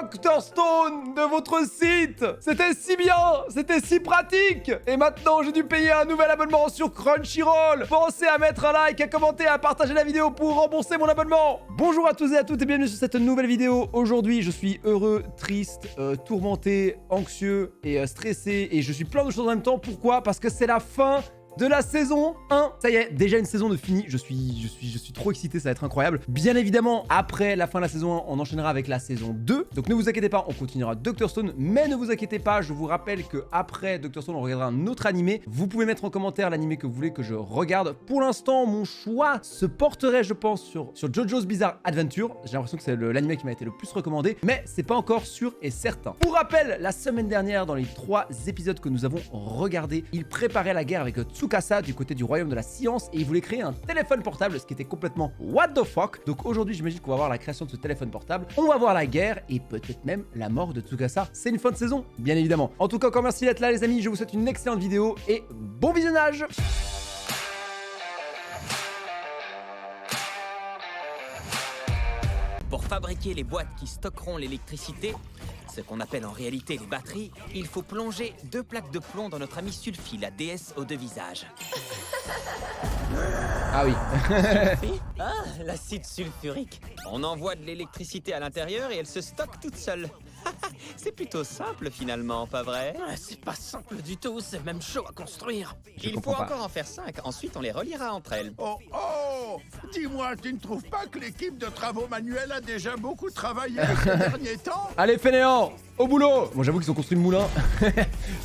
Dr Stone de votre site. C'était si bien, c'était si pratique. Et maintenant, j'ai dû payer un nouvel abonnement sur Crunchyroll. Pensez à mettre un like, à commenter, à partager la vidéo pour rembourser mon abonnement. Bonjour à tous et à toutes et bienvenue sur cette nouvelle vidéo. Aujourd'hui, je suis heureux, triste, tourmenté, anxieux et stressé. Et je suis plein de choses en même temps. Pourquoi? Parce que c'est la fin de la saison 1. Ça y est, déjà une saison de finie. Je suis trop excité, ça va être incroyable. Bien évidemment, après la fin de la saison 1, on enchaînera avec la saison 2. Donc ne vous inquiétez pas, on continuera Dr Stone. Mais ne vous inquiétez pas, je vous rappelle que après Dr Stone, on regardera un autre animé. Vous pouvez mettre en commentaire l'animé que vous voulez que je regarde. Pour l'instant, mon choix se porterait, je pense, sur JoJo's Bizarre Adventure. J'ai l'impression que c'est l'animé qui m'a été le plus recommandé. Mais c'est pas encore sûr et certain. Pour rappel, la semaine dernière, dans les 3 épisodes que nous avons regardés, il préparait la guerre avec Tsukasa du côté du royaume de la science et il voulait créer un téléphone portable, ce qui était complètement what the fuck. Donc aujourd'hui, j'imagine qu'on va voir la création de ce téléphone portable, on va voir la guerre et peut-être même la mort de Tsukasa. C'est une fin de saison, bien évidemment. En tout cas, encore merci d'être là les amis, je vous souhaite une excellente vidéo et bon visionnage. Pour fabriquer les boîtes qui stockeront l'électricité, ce qu'on appelle en réalité les batteries, il faut plonger 2 plaques de plomb dans notre amie Sulfie, la déesse aux 2 visages. Ah oui. Ah, l'acide sulfurique. On envoie de l'électricité à l'intérieur et elle se stocke toute seule. C'est plutôt simple finalement, pas vrai? C'est pas simple du tout, c'est même chaud à construire. Il faut encore en faire 5, ensuite on les reliera entre elles. Oh, oh! Dis-moi, tu ne trouves pas que l'équipe de travaux manuels a déjà beaucoup travaillé ces derniers temps? Allez fainéants, au boulot. Bon, j'avoue qu'ils ont construit le moulin.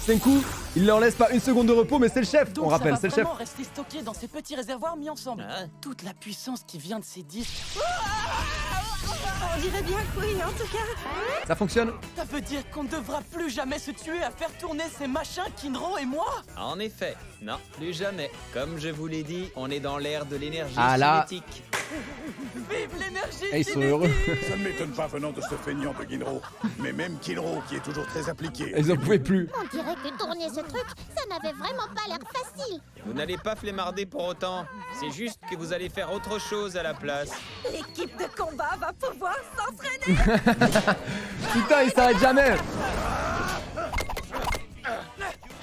Senku, il leur laisse pas une seconde de repos, mais c'est le chef, Donc on rappelle, c'est le ça chef. va vraiment rester stocké dans ces petits réservoirs mis ensemble. Hein? Toute la puissance qui vient de ces disques. On dirait bien que oui, en tout cas. Ça fonctionne? Ça veut dire qu'on ne devra plus jamais se tuer à faire tourner ces machins, Kinro et moi. En effet, non, plus jamais. Comme je vous l'ai dit, on est dans l'ère de l'énergie Ah là. cinétique. Vive l'énergie Et ils sont heureux. Ça ne m'étonne pas venant de ce feignant de Kinro. Mais même Kinro, qui est toujours très appliqué. Ils en pouvaient plus. On dirait que tourner ce truc, ça n'avait vraiment pas l'air facile. Vous n'allez pas flemmarder pour autant. C'est juste que vous allez faire autre chose à la place. L'équipe de combat va pouvoir s'entraîner. Putain, il s'arrête jamais.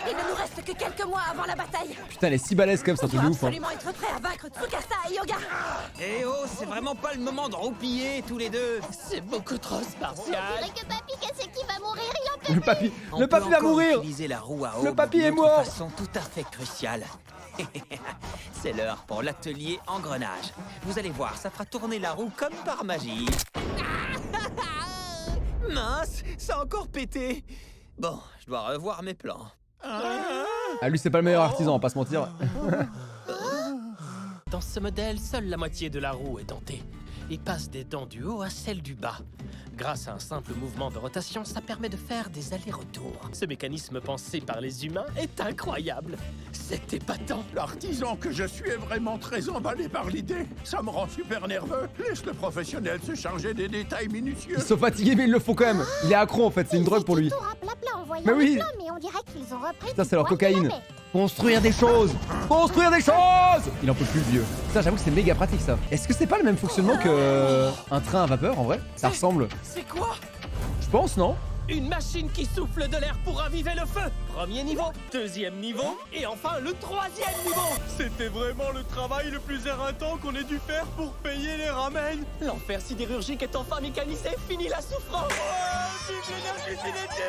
Il ne nous reste que quelques mois avant la bataille. Putain, elle est si balèze comme ça, On c'est de doit ouf. Hein. absolument être prêt à vaincre Tsukasa et Yoga. Eh oh, c'est vraiment pas le moment de roupiller tous les deux. C'est beaucoup trop On spartiate. dirait que Papy Kaseki va mourir, il en peut Le papy, On le peut papy va encore mourir. utiliser la roue à Le aube papy est d'une mort. façon tout à fait cruciale. C'est l'heure pour l'atelier engrenage. Vous allez voir, ça fera tourner la roue comme par magie. Mince, ça a encore pété. Bon, je dois revoir mes plans. Ah, lui, c'est pas le meilleur artisan, on va pas se mentir. Dans ce modèle, seule la moitié de la roue est dentée et passe des dents du haut à celles du bas. Grâce à un simple mouvement de rotation, ça permet de faire des allers-retours. Ce mécanisme pensé par les humains est incroyable. C'est épatant. L'artisan que je suis est vraiment très emballé par l'idée. Ça me rend super nerveux. Laisse le professionnel se charger des détails minutieux. Ils sont fatigués, mais ils le font quand même. Il est accro en fait, c'est une drogue pour lui. Tout raplapla en voyant Mais oui. les plans, mais on dirait qu'ils ont repris. Putain, du c'est leur poil de cocaïne. la baie. Construire des choses. Construire des choses. Il en peut plus, le vieux. Putain, j'avoue que c'est méga pratique ça. Est-ce que c'est pas le même fonctionnement que un train à vapeur en vrai? Ça ressemble. C'est quoi? Je pense, non? Une machine qui souffle de l'air pour raviver le feu. Premier niveau, deuxième niveau, et enfin le 3e niveau. C'était vraiment le travail le plus éreintant qu'on ait dû faire pour payer les ramen. L'enfer sidérurgique est enfin mécanisé, fini la souffrance. Vive l'énergie cinétique.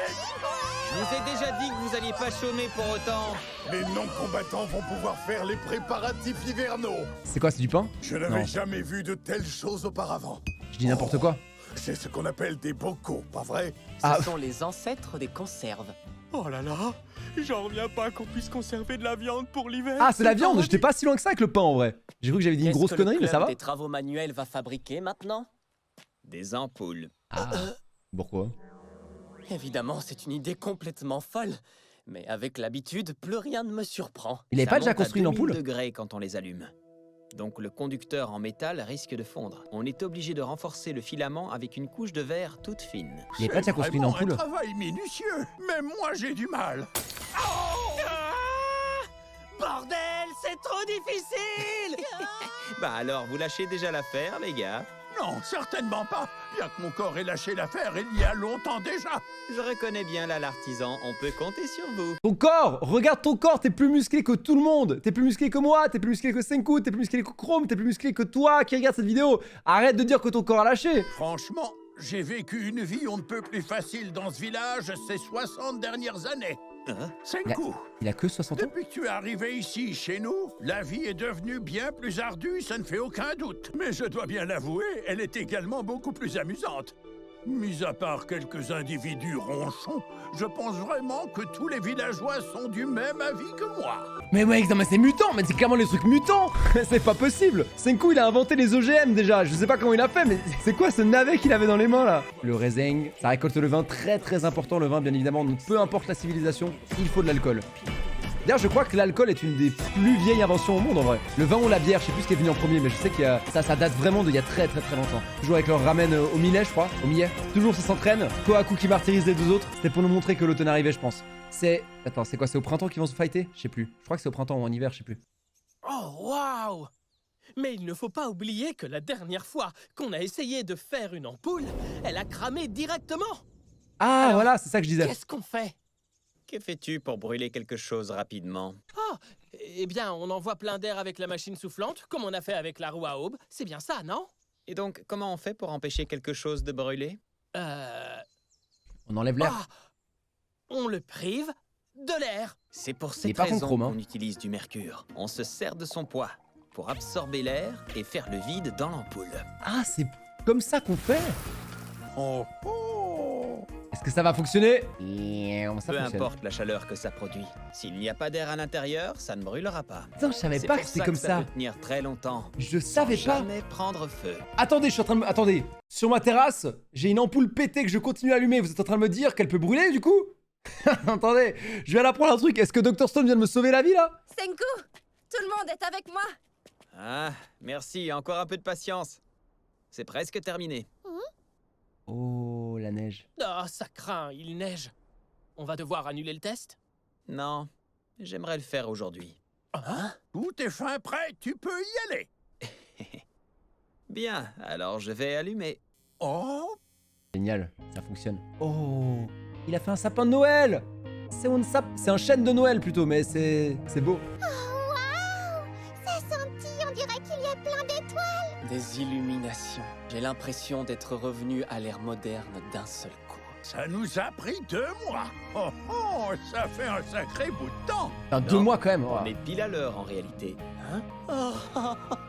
Je vous ai déjà dit que vous alliez pas chômer pour autant. Les non-combattants vont pouvoir faire les préparatifs hivernaux. C'est quoi, c'est du pain? Je n'avais Non. jamais vu de telles choses auparavant. Je dis n'importe quoi. C'est ce qu'on appelle des bocaux, pas vrai? Ah. Ce sont les ancêtres des conserves. Oh là là, j'en reviens pas qu'on puisse conserver de la viande pour l'hiver. Ah, c'est la viande. J'étais pas si loin que ça avec le pain en vrai. J'ai cru que j'avais dit une grosse connerie, mais ça va. Des travaux manuels va fabriquer maintenant? Des ampoules. Ah. Pourquoi? Évidemment, c'est une idée complètement folle. Mais avec l'habitude, plus rien ne me surprend. Il avait Ça pas déjà monte à construit une 2000 ampoule? degrés quand on les allume. Donc le conducteur en métal risque de fondre. On est obligé de renforcer le filament avec une couche de verre toute fine. Il avait pas déjà construit une Vraiment ampoule? un travail minutieux. Même moi, j'ai du mal. Bordel, c'est trop difficile. Bah alors, vous lâchez déjà l'affaire, les gars. Non, certainement pas. Bien que mon corps ait lâché l'affaire il y a longtemps déjà. Je reconnais bien là l'artisan, on peut compter sur vous. Ton corps, regarde ton corps, t'es plus musclé que tout le monde. T'es plus musclé que moi, t'es plus musclé que Senku, t'es plus musclé que Chrome, t'es plus musclé que toi qui regarde cette vidéo. Arrête de dire que ton corps a lâché. Franchement, j'ai vécu une vie on ne peut plus facile dans ce village ces 60 dernières années. Senku, Il a que 60 ans. depuis que tu es arrivé ici, chez nous, la vie est devenue bien plus ardue, ça ne fait aucun doute. Mais je dois bien l'avouer, elle est également beaucoup plus amusante. Mis à part quelques individus ronchons, je pense vraiment que tous les villageois sont du même avis que moi. Mais mec, non mais c'est mutant, mais c'est clairement les trucs mutants. C'est pas possible. Senku il a inventé les OGM déjà, je sais pas comment il a fait, mais c'est quoi ce navet qu'il avait dans les mains là? Le raisin, ça récolte le vin, très important le vin bien évidemment, donc peu importe la civilisation, il faut de l'alcool. D'ailleurs, je crois que l'alcool est une des plus vieilles inventions au monde en vrai. Le vin ou la bière, je sais plus ce qui est venu en premier, mais je sais que ça date vraiment d'il y a très longtemps. Toujours avec leur ramen au millet, je crois, au millet. Toujours ça s'entraîne. Kohaku qui martyrise les deux autres. C'était pour nous montrer que l'automne arrivait, je pense. Attends, c'est quoi? C'est au printemps qu'ils vont se fighter? Je sais plus. Je crois que c'est au printemps ou en hiver, je sais plus. Oh, waouh! Mais il ne faut pas oublier que la dernière fois qu'on a essayé de faire une ampoule, elle a cramé directement. Ah, Alors, voilà, c'est ça que je disais. Qu'est-ce qu'on fait? Que fais-tu pour brûler quelque chose rapidement? Ah, eh bien, on envoie plein d'air avec la machine soufflante, comme on a fait avec la roue à aube. C'est bien ça, non? Et donc, comment on fait pour empêcher quelque chose de brûler? On enlève l'air. Ah, on le prive de l'air. C'est pour Il est cette pas raison con, Chrome, hein. qu'on utilise du mercure. On se sert de son poids pour absorber l'air et faire le vide dans l'ampoule. Ah, c'est comme ça qu'on fait. Oh, oh. Est-ce que ça va fonctionner? Ça Peu fonctionne. importe la chaleur que ça produit. S'il n'y a pas d'air à l'intérieur, ça ne brûlera pas. Putain, je savais C'est pas pour que c'était comme ça ça. peut tenir très longtemps. Je savais sans pas. jamais prendre feu. Attendez, je suis en train de me... Attendez. Sur ma terrasse, j'ai une ampoule pétée que je continue à allumer. Vous êtes en train de me dire qu'elle peut brûler, du coup? Attendez, je viens d'apprendre un truc. Est-ce que Dr Stone vient de me sauver la vie, là? Senku, tout le monde est avec moi. Ah, merci, encore un peu de patience. C'est presque terminé. Oh, la neige. Ah, ça craint, il neige. On va devoir annuler le test? Non, j'aimerais le faire aujourd'hui. Hein? Tout est fin prêt, tu peux y aller. Bien, alors je vais allumer. Oh, Génial, ça fonctionne. Oh, il a fait un sapin de Noël. C'est un chêne de Noël plutôt, mais c'est beau. Oh, waouh! Ça sent petit, on dirait qu'il y a plein d'étoiles. Des illuminations. J'ai l'impression d'être revenu à l'ère moderne d'un seul coup. ça nous a pris 2 mois. Oh, oh, ça fait un sacré bout de temps. Enfin, 2 Non, mois quand même. On est pile à l'heure en réalité.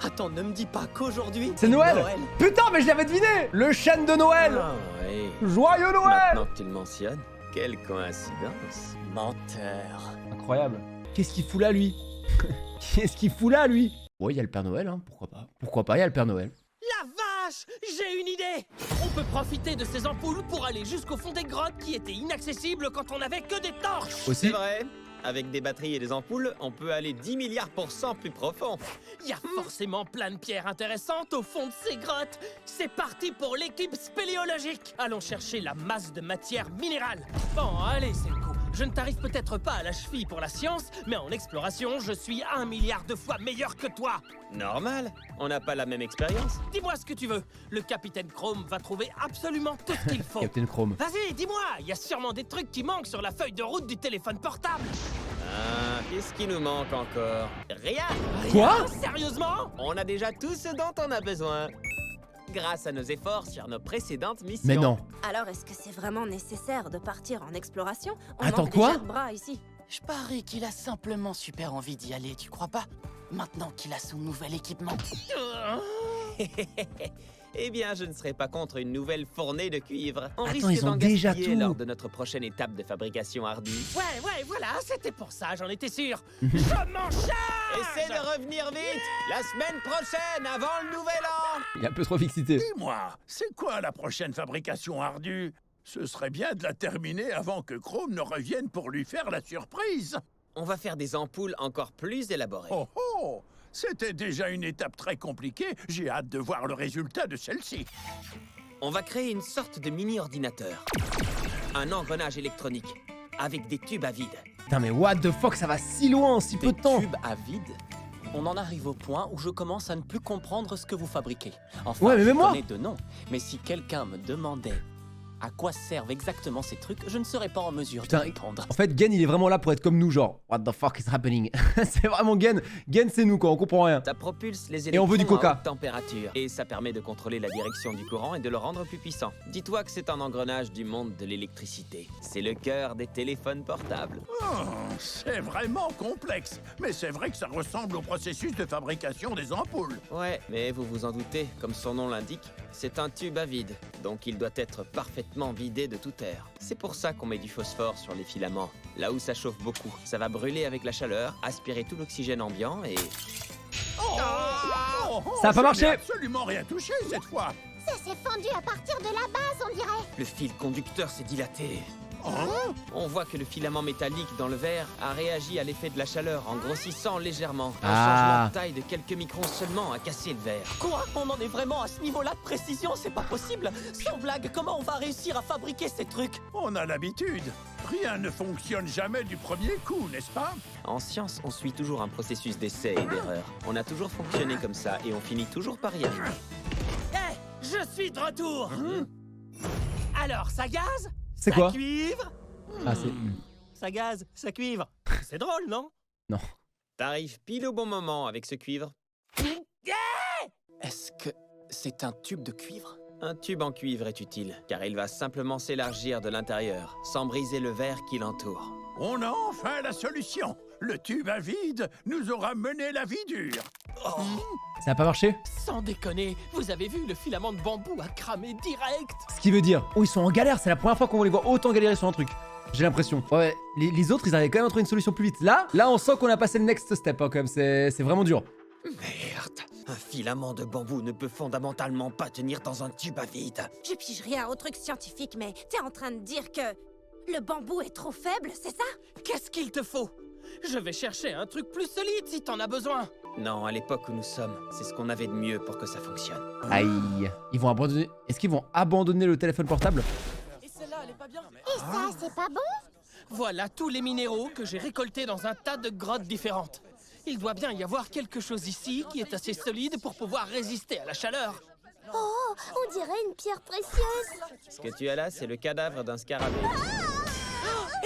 Attends, ne me dis pas qu'aujourd'hui... C'est Noël. Putain, mais je l'avais deviné. Le chêne de Noël. Ah, oui. Joyeux Noël. Maintenant que tu le mentionnes, quelle coïncidence. Menteur. Incroyable. Qu'est-ce qu'il fout là, lui? Qu'est-ce qu'il fout là, lui? Ouais, il y a le Père Noël, hein. Pourquoi pas? Pourquoi pas, il y a le Père Noël. La vache! J'ai une idée! On peut profiter de ces ampoules pour aller jusqu'au fond des grottes qui étaient inaccessibles quand on n'avait que des torches! C'est Aussi. vrai. Avec des batteries et des ampoules, on peut aller 10 milliards % plus profond. Il y a forcément plein de pierres intéressantes au fond de ces grottes! C'est parti pour l'équipe spéléologique! Allons chercher la masse de matière minérale! Bon, allez, c'est le coup. Je ne t'arrive peut-être pas à la cheville pour la science, mais en exploration, je suis 1 milliard de fois meilleur que toi! Normal, on n'a pas la même expérience. Dis-moi ce que tu veux. Le capitaine Chrome va trouver absolument tout ce qu'il faut. Captain Chrome. Vas-y, dis-moi, il y a sûrement des trucs qui manquent sur la feuille de route du téléphone portable. Ah, qu'est-ce qui nous manque encore? Rien. Quoi? Sérieusement? On a déjà tout ce dont on a besoin. Grâce à nos efforts sur nos précédentes missions. Mais non. Alors, est-ce que c'est vraiment nécessaire de partir en exploration? On Attends, manque quoi? déjà de bras ici. Je parie qu'il a simplement super envie d'y aller, tu crois pas? Maintenant qu'il a son nouvel équipement. Eh bien, je ne serais pas contre une nouvelle fournée de cuivre. On Attends, risque ils ont d'en déjà gaspiller tout. lors de notre prochaine étape de fabrication ardue. Ouais, voilà, c'était pour ça, j'en étais sûr. Je m'en charge! Essaie de revenir vite! La semaine prochaine, avant le nouvel an! Il est un peu trop fixité. Dis-moi, c'est quoi la prochaine fabrication ardue? Ce serait bien de la terminer avant que Chrome ne revienne pour lui faire la surprise. On va faire des ampoules encore plus élaborées. Oh oh! C'était déjà une étape très compliquée. J'ai hâte de voir le résultat de celle-ci. On va créer une sorte de mini-ordinateur. Un engrenage électronique, avec des tubes à vide. Putain, mais what the fuck, ça va si loin en si peu Des de temps. tubes à vide? On en arrive au point où je commence à ne plus comprendre ce que vous fabriquez. Enfin, Ouais, mais je même moi. connais de nom. Mais si quelqu'un me demandait à quoi servent exactement ces trucs, je ne serais pas en mesure Putain, de répondre. En fait, Gen, il est vraiment là pour être comme nous, genre, what the fuck is happening? C'est vraiment Gen. Gen, c'est nous, quoi, on comprend rien. Ça propulse les Et on veut du électrons coca. à haute température. Et ça permet de contrôler la direction du courant et de le rendre plus puissant. Dis-toi que c'est un engrenage du monde de l'électricité. C'est le cœur des téléphones portables. Oh, c'est vraiment complexe. Mais c'est vrai que ça ressemble au processus de fabrication des ampoules. Ouais, mais vous vous en doutez, comme son nom l'indique, c'est un tube à vide. Donc il doit être parfaitement vidé de tout air. C'est pour ça qu'on met du phosphore sur les filaments. Là où ça chauffe beaucoup, ça va brûler avec la chaleur, aspirer tout l'oxygène ambiant et... Ça a pas marché. Je n'ai absolument rien touché cette fois. Ça s'est fendu à partir de la base, on dirait. Le fil conducteur s'est dilaté. Oh, On voit que le filament métallique dans le verre a réagi à l'effet de la chaleur en grossissant légèrement. Un Ah. changement de taille de quelques microns seulement a cassé le verre. Quoi? On en est vraiment à ce niveau-là de précision? C'est pas possible! Sans blague, comment on va réussir à fabriquer ces trucs? on a l'habitude. Rien ne fonctionne jamais du premier coup, n'est-ce pas? En science, on suit toujours un processus d'essai et d'erreur. On a toujours fonctionné comme ça et on finit toujours par y arriver. Hé, je suis de retour. Alors, ça gaze? C'est Ça quoi? cuivre? Ah, c'est. Ça gaze, ça cuivre. C'est drôle, non? T'arrives pile au bon moment avec ce cuivre. Est-ce que c'est un tube de cuivre? Un tube en cuivre est utile, car il va simplement s'élargir de l'intérieur, sans briser le verre qui l'entoure. On a enfin la solution. Le tube à vide nous aura mené la vie dure. Ça a pas marché? Sans déconner, vous avez vu, le filament de bambou a cramé direct. Ce qui veut dire, oh, ils sont en galère, c'est la première fois qu'on les voit autant galérer sur un truc. J'ai l'impression. Ouais, les autres, ils arrivaient quand même à trouver une solution plus vite. Là, on sent qu'on a passé le next step, hein, quand même. C'est vraiment dur. Merde, un filament de bambou ne peut fondamentalement pas tenir dans un tube à vide. Je pige rien au truc scientifique, mais t'es en train de dire que le bambou est trop faible, c'est ça? Qu'est-ce qu'il te faut? Je vais chercher un truc plus solide si t'en as besoin. Non, à l'époque où nous sommes, c'est ce qu'on avait de mieux pour que ça fonctionne. Aïe. Ils vont abandonner. Est-ce qu'ils vont abandonner le téléphone portable? Et celle-là, elle est pas bien? Et ça, c'est pas bon? Voilà tous les minéraux que j'ai récoltés dans un tas de grottes différentes. Il doit bien y avoir quelque chose ici qui est assez solide pour pouvoir résister à la chaleur. Oh, on dirait une pierre précieuse. Ce que tu as là, c'est le cadavre d'un scarabée.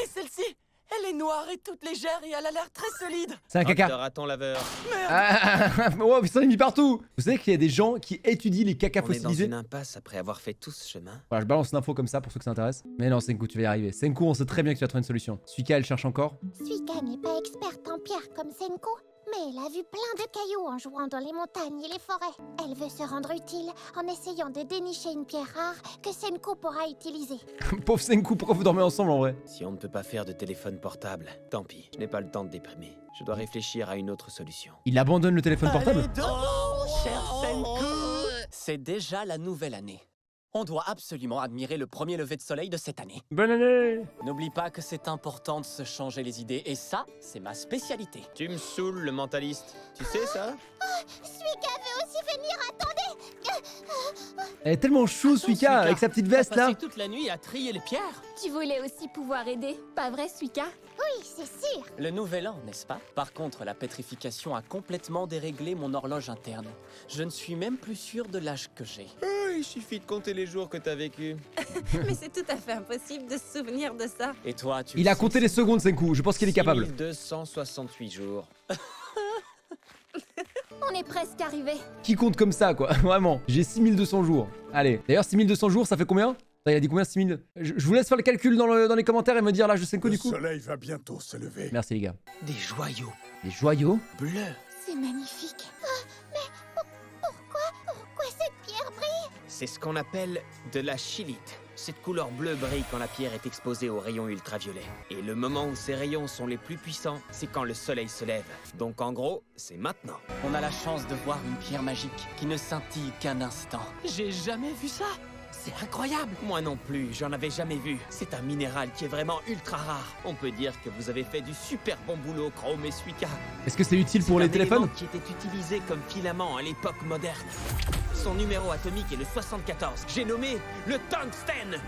Et celle-ci? Elle est noire et toute légère et elle a l'air très solide. C'est un Hop de caca. raton laveur. Ah, oh, ils sont mis partout. Vous savez qu'il y a des gens qui étudient les cacas On est dans fossilisés? une impasse après avoir fait tout ce chemin. Voilà, je balance l'info comme ça pour ceux que ça intéresse. Mais non, Senku, tu vas y arriver. Senku, on sait très bien que tu vas trouver une solution. Suika, elle cherche encore. Suika n'est pas experte en pierre comme Senko, mais elle a vu plein de cailloux en jouant dans les montagnes et les forêts. Elle veut se rendre utile en essayant de dénicher une pierre rare que Senko pourra utiliser. Pauvre Senku, pourquoi vous dormez ensemble en vrai? Si on ne peut pas faire de téléphone portable, tant pis, je n'ai pas le temps de déprimer. Je dois réfléchir à une autre solution. Il abandonne le téléphone portable? Allez, demain, cher Senku. C'est déjà la nouvelle année. On doit absolument admirer le premier lever de soleil de cette année. Bonne année. N'oublie pas que c'est important de se changer les idées, et ça, c'est ma spécialité. Tu me saoules, le mentaliste. Tu sais ça? Suika veut aussi venir, attendez. Elle est tellement chou, Suika, Suika, avec sa petite T'as veste là. passé toute la nuit à trier les pierres. Tu voulais aussi pouvoir aider, pas vrai, Suika? Oui, c'est sûr. Le nouvel an, n'est-ce pas? Par contre, la pétrification a complètement déréglé mon horloge interne. Je ne suis même plus sûr de l'âge que j'ai. Il suffit de compter les jours que t'as vécu. Mais c'est tout à fait impossible de se souvenir de ça. Et toi, tu Il a sais, compté les secondes, Senku. Je pense qu'il est capable. 268 jours. On est presque arrivé. Qui compte comme ça, quoi? Vraiment. J'ai 6200 jours. Allez. D'ailleurs, 6200 jours, ça fait combien? Il a dit combien, 6000? Je vous laisse faire le calcul dans les commentaires et me dire l'âge de Senku du coup. Le soleil va bientôt se lever. Merci les gars. Des joyaux Des joyaux? bleus. C'est magnifique. Ah, mais pourquoi cette pierre brille? C'est ce qu'on appelle de la chilite. Cette couleur bleue brille quand la pierre est exposée aux rayons ultraviolets. Et le moment où ces rayons sont les plus puissants, c'est quand le soleil se lève. Donc en gros, c'est maintenant. On a la chance de voir une pierre magique qui ne scintille qu'un instant. J'ai jamais vu ça. C'est incroyable. Moi non plus, j'en avais jamais vu. C'est un minéral qui est vraiment ultra rare. On peut dire que vous avez fait du super bon boulot, Chrome et Suika. Est-ce que c'est utile pour C'est les un téléphones? élément qui était utilisé comme filament à l'époque moderne. Son numéro atomique est le 74. J'ai nommé le tungstène.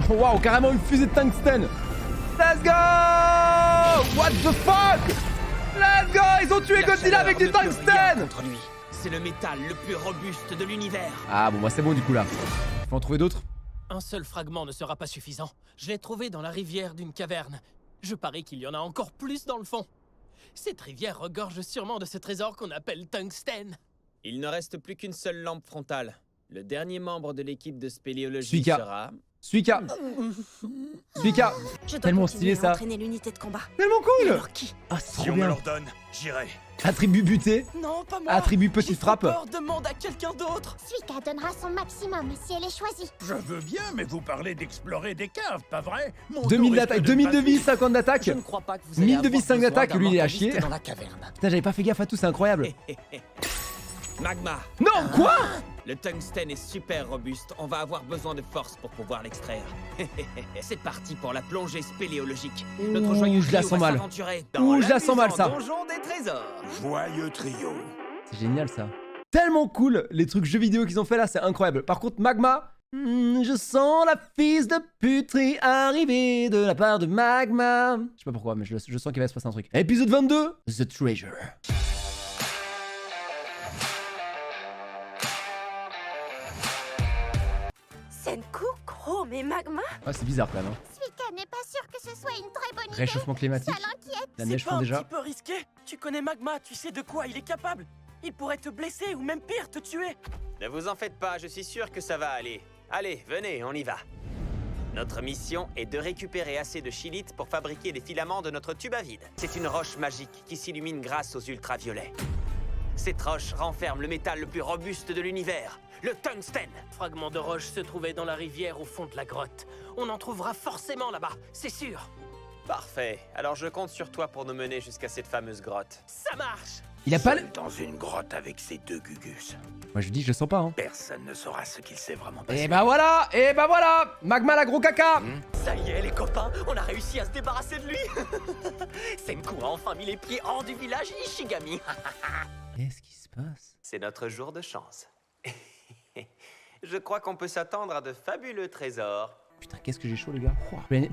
Waouh, carrément une fusée de tungstène. Let's go! What the fuck? Let's go! Ils ont tué La Godzilla chaleur avec du ne peut rien tungstène! contre lui. C'est le métal le plus robuste de l'univers. Ah bon, bah c'est bon du coup là. Faut en trouver d'autres. Un seul fragment ne sera pas suffisant. Je l'ai trouvé dans la rivière d'une caverne. Je parie qu'il y en a encore plus dans le fond. Cette rivière regorge sûrement de ce trésor qu'on appelle tungstène. Il ne reste plus qu'une seule lampe frontale. Le dernier membre de l'équipe de spéléologie Suika. sera... Suika! Suika! Je dois Tellement continuer stylé, ça. à entraîner l'unité de combat. Tellement Et cool! alors qui? Ah, c'est Si trop on me bien. l'ordonne, j'irai. Attribut buté, Non, pas moi. attribut J'ai petite trop frappe. peur, demande à quelqu'un d'autre. Suika donnera son maximum si elle est choisie. Je veux bien, mais vous parlez d'explorer des caves, pas vrai? Mon 2000 dos d'attaque, risque 2000 de pas vie, suivre. 50 d'attaque. Je ne crois pas que vous allez 1000 de vie, avoir 5 besoin d'attaque, d'un lui il est à mentaliste chier. dans la caverne. Putain, j'avais pas fait gaffe à tout, c'est incroyable. Magma. Non, quoi? Le tungstène est super robuste. On va avoir besoin de force pour pouvoir l'extraire. C'est parti pour la plongée spéléologique. Notre Ouh, joyeux je la trio sens va mal. s'aventurer Ouh, dans je la sens mal, ça. l'amusant donjon des trésors. Joyeux trio. C'est génial ça. Tellement cool, les trucs jeux vidéo qu'ils ont fait là, c'est incroyable. Par contre, Magma, je sens la fils de puterie arriver de la part de Magma. Je sais pas pourquoi, mais je sens qu'il va se passer un truc. Épisode 22, The Treasure. Senku, Chrome et Magma? Ah, c'est bizarre quand même. Hein. Suika n'est pas sûr que ce soit une très bonne idée. Réchauffement climatique, Ça l'inquiète. la C'est neige pas fond un déjà. petit peu risqué? Tu connais Magma, tu sais de quoi il est capable. Il pourrait te blesser ou même pire, te tuer. Ne vous en faites pas, je suis sûr que ça va aller. Allez, venez, on y va. Notre mission est de récupérer assez de chilite pour fabriquer les filaments de notre tube à vide. C'est une roche magique qui s'illumine grâce aux ultraviolets. Cette roche renferme le métal le plus robuste de l'univers, le tungstène. Fragment de roche se trouvait dans la rivière au fond de la grotte. On en trouvera forcément là-bas, c'est sûr. Parfait, alors je compte sur toi pour nous mener jusqu'à cette fameuse grotte. Ça marche. Il a pas le... Seul dans une grotte avec ces deux gugus. Moi je dis, je le sens pas. Hein. Personne ne saura ce qu'il s'est vraiment passé. Et bah voilà, et bah voilà, Magma la gros caca. Ça y est, les copains, on a réussi à se débarrasser de lui. Senku a enfin mis les pieds hors du village Ishigami. Qu'est-ce qui se passe? C'est notre jour de chance. Je crois qu'on peut s'attendre à de fabuleux trésors. Putain, qu'est-ce que j'ai chaud les gars.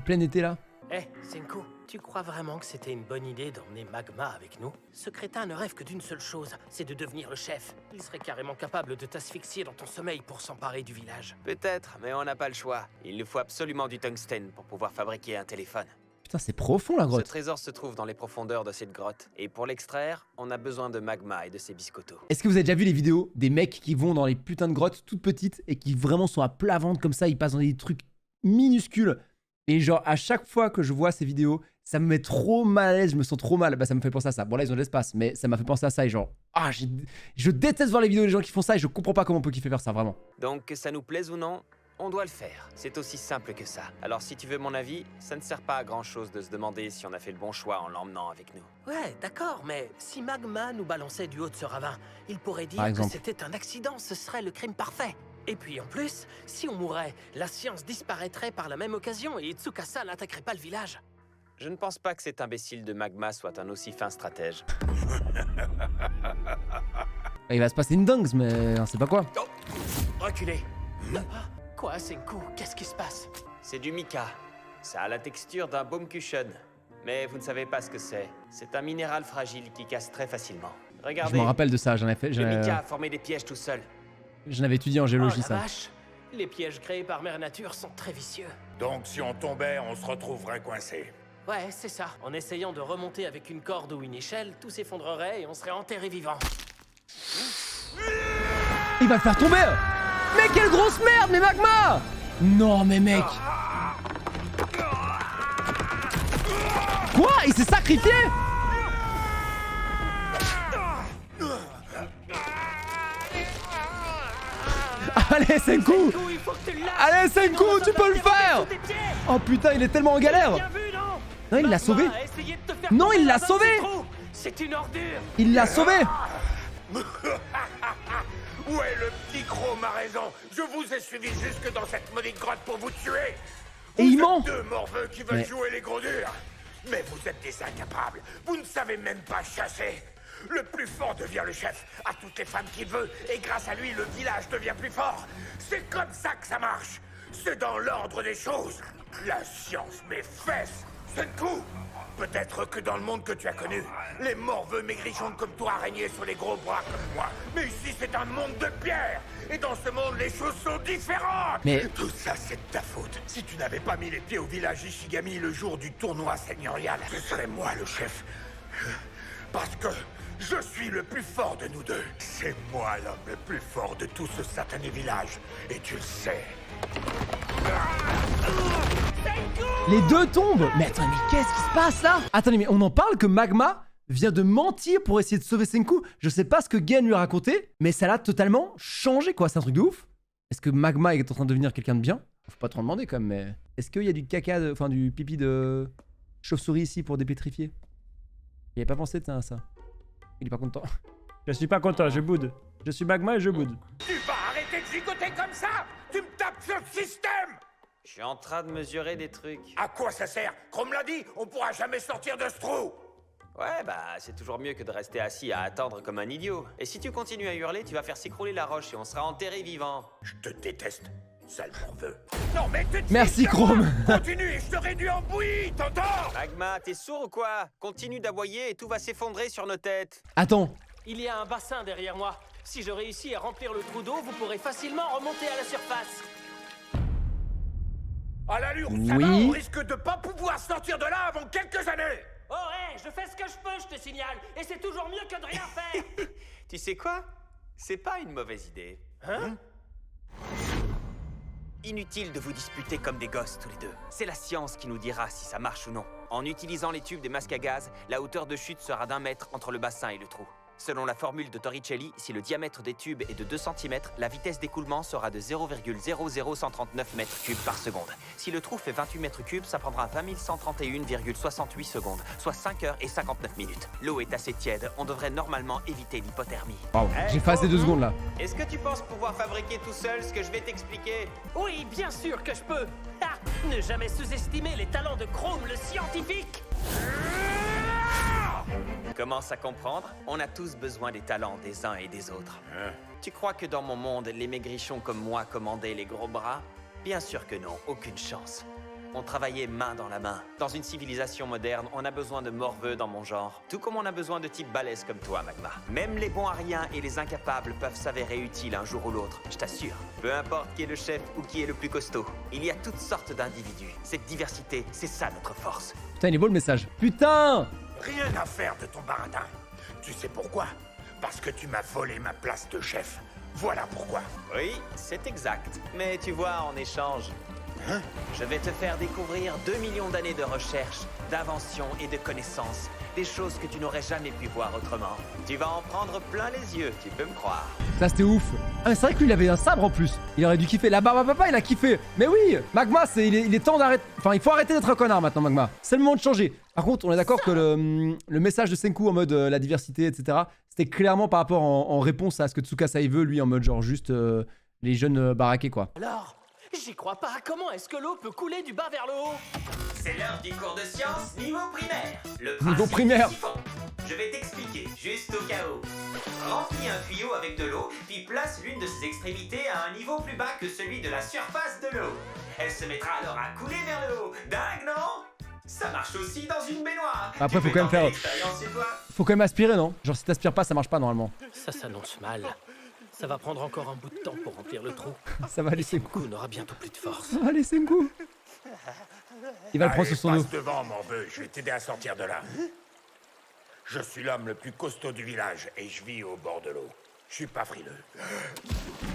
Plein été là. Eh, Senku, tu crois vraiment que c'était une bonne idée d'emmener Magma avec nous? Ce crétin ne rêve que d'une seule chose, c'est de devenir le chef. Il serait carrément capable de t'asphyxier dans ton sommeil pour s'emparer du village. Peut-être, mais on n'a pas le choix. Il nous faut absolument du tungstène pour pouvoir fabriquer un téléphone. Putain, c'est profond la Ce grotte. trésor se trouve dans les profondeurs de cette grotte. Et pour l'extraire, on a besoin de Magma et de ses biscottos. Est-ce que vous avez déjà vu les vidéos des mecs qui vont dans les putains de grottes toutes petites et qui vraiment sont à plat ventre comme ça, ils passent dans des trucs minuscules. Et genre à chaque fois que je vois ces vidéos, ça me met trop mal à l'aise, je me sens trop mal. Bah ça me fait penser à ça. Bon là ils ont de l'espace, mais ça m'a fait penser à ça et genre... Ah, je déteste voir les vidéos des gens qui font ça et je comprends pas comment on peut kiffer faire ça, vraiment. Donc que ça nous plaise ou non, on doit le faire. C'est aussi simple que ça. Alors si tu veux mon avis, ça ne sert pas à grand chose de se demander si on a fait le bon choix en l'emmenant avec nous. Ouais, d'accord, mais si Magma nous balançait du haut de ce ravin, il pourrait dire Par que exemple. c'était un accident, ce serait le crime parfait. Et puis en plus, si on mourait, la science disparaîtrait par la même occasion et Tsukasa n'attaquerait pas le village. Je ne pense pas que cet imbécile de Magma soit un aussi fin stratège. Il va se passer une dingue, mais on sait pas quoi. Reculez. Ah, quoi, Senku? Qu'est-ce qui se passe? C'est du mica. Ça a la texture d'un baume cushion. Mais vous ne savez pas ce que c'est. C'est un minéral fragile qui casse très facilement. Je Regardez, me rappelle de ça, j'en ai fait... le mica a formé des pièges tout seul. J'en avais étudié en géologie Oh, la ça. vache. Les pièges créés par Mère Nature sont très vicieux. Donc si on tombait, on se retrouverait coincé. Ouais, c'est ça. En essayant de remonter avec une corde ou une échelle, tout s'effondrerait et on serait enterré vivant. Il va le faire tomber. Mais quelle grosse merde, mais Magma. Non mais mec. Quoi? Il s'est sacrifié? Allez Senku. Il faut que tu le lâches. Allez Senku, tu peux le faire. Sous tes pieds. Oh putain, il est tellement en galère. Bien vu, non? Non, il l'a sauvé. Magma a essayé de te faire Non, tomber il l'a dans un sauvé. trou. C'est une ordure. Il l'a sauvé. Ouais, le petit Chrome a raison. Je vous ai suivi jusque dans cette maudite grotte pour vous tuer. Et il Vous ment. êtes deux morveux qui veulent Mais- jouer les gros durs. Mais vous êtes des incapables. Vous ne savez même pas chasser. Le plus fort devient le chef, à toutes les femmes qu'il veut, et grâce à lui, le village devient plus fort. C'est comme ça que ça marche. C'est dans l'ordre des choses. La science m'efface. Senku! Peut-être que dans le monde que tu as connu, les morveux maigrichons comme toi régnaient sur les gros bras comme moi. Mais ici, c'est un monde de pierre. Et dans ce monde, les choses sont différentes. Mais- Tout ça, c'est de ta faute. Si tu n'avais pas mis les pieds au village Ishigami le jour du tournoi seigneurial, ce serait moi le chef. Parce que je suis le plus fort de nous deux. C'est moi l'homme le plus fort de tout ce satané village. Et tu le sais. Les deux tombent. Mais attends, mais qu'est-ce qui se passe là? Attendez, mais on en parle que Magma vient de mentir pour essayer de sauver Senku. Je sais pas ce que Gen lui a raconté, mais ça l'a totalement changé, quoi. C'est un truc de ouf. Est-ce que Magma est en train de devenir quelqu'un de bien? Faut pas trop demander, quand même, mais... Est-ce qu'il y a du caca, enfin du pipi de chauve-souris ici pour dépétrifier? Il avait pas pensé à ça. Il est pas content. Je suis pas content, je boude. Je suis Magma et je boude. Tu vas arrêter de gigoter comme ça! Tu me tapes sur le système! Je suis en train de mesurer des trucs. À quoi ça sert? Chrome l'a dit, on pourra jamais sortir de ce trou! Ouais, bah, c'est toujours mieux que de rester assis à attendre comme un idiot. Et si tu continues à hurler, tu vas faire s'écrouler la roche et on sera enterré vivant. Je te déteste, sale morveux. Non mais tu te Merci, fiches de moi. Chrome. Continue et je te réduis en bouillie, t'entends? Magma, t'es sourd ou quoi? Continue d'aboyer et tout va s'effondrer sur nos têtes. Attends. Il y a un bassin derrière moi. Si je réussis à remplir le trou d'eau, vous pourrez facilement remonter à la surface. À l'allure où Oui. ça va, on risque de pas pouvoir sortir de là avant quelques années! Oh, hé, je fais ce que je peux, je te signale. Et c'est toujours mieux que de rien faire. Tu sais quoi? C'est pas une mauvaise idée. Hein? Inutile de vous disputer comme des gosses tous les deux. C'est la science qui nous dira si ça marche ou non. En utilisant les tubes des masques à gaz, la hauteur de chute sera d'1 mètre entre le bassin et le trou. Selon la formule de Torricelli, si le diamètre des tubes est de 2 cm, la vitesse d'écoulement sera de 0,00139 mètres cubes par seconde. Si le trou fait 28 mètres cubes, ça prendra 20 131,68 secondes, soit 5 heures et 59 minutes. L'eau est assez tiède, on devrait normalement éviter l'hypothermie. Waouh, j'ai effacé 2 secondes là. Est-ce que tu penses pouvoir fabriquer tout seul ce que je vais t'expliquer? Oui, bien sûr que je peux. Ah, ne jamais sous-estimer les talents de Chrome, le scientifique. Commence à comprendre? On a tous besoin des talents des uns et des autres. Tu crois que dans mon monde, les maigrichons comme moi commandaient les gros bras? Bien sûr que non, aucune chance. On travaillait main dans la main. Dans une civilisation moderne, on a besoin de morveux dans mon genre. Tout comme on a besoin de types balèzes comme toi, Magma. Même les bons à rien et les incapables peuvent s'avérer utiles un jour ou l'autre, je t'assure. Peu importe qui est le chef ou qui est le plus costaud. Il y a toutes sortes d'individus. Cette diversité, c'est ça notre force. Putain, il est beau le message. Putain! Rien à faire de ton baratin. Tu sais pourquoi? Parce que tu m'as volé ma place de chef. Voilà pourquoi. Oui, c'est exact. Mais tu vois, en échange, je vais te faire découvrir 2 millions d'années de recherche, d'invention et de connaissances. Des choses que tu n'aurais jamais pu voir autrement. Tu vas en prendre plein les yeux, tu peux me croire. Ça c'était ouf. Ah mais c'est vrai que lui il avait un sabre en plus. Il aurait dû kiffer. La barbe à papa il a kiffé. Mais oui, Magma il est temps d'arrêter. Enfin il faut arrêter d'être un connard maintenant Magma. C'est le moment de changer. Par contre on est d'accord que le message de Senku en mode la diversité etc. C'était clairement par rapport en réponse à ce que Tsukasa il veut lui en mode genre juste les jeunes baraqués quoi. Alors, j'y crois pas. Comment est-ce que l'eau peut couler du bas vers le haut? C'est l'heure du cours de science niveau primaire. Le Niveau principe primaire. du siphon. Je vais t'expliquer, juste au cas où. Remplis un tuyau avec de l'eau, puis place l'une de ses extrémités à un niveau plus bas que celui de la surface de l'eau. Elle se mettra alors à couler vers le haut. Dingue, non? Ça marche aussi dans une baignoire. Après, Tu faut peux quand même tenter faire- l'expérience chez toi. Faut quand même aspirer non? Genre si t'aspires pas ça marche pas normalement. Ça s'annonce mal. Ça va prendre encore un bout de temps pour remplir le trou. Ça va aller Senku. Senku n'aura bientôt plus de force. Ça va aller Senku. Il va le prendre Allez, sur son dos. passe devant, morveux. Je vais t'aider à sortir de là. Je suis l'homme le plus costaud du village et je vis au bord de l'eau. Je suis pas frileux.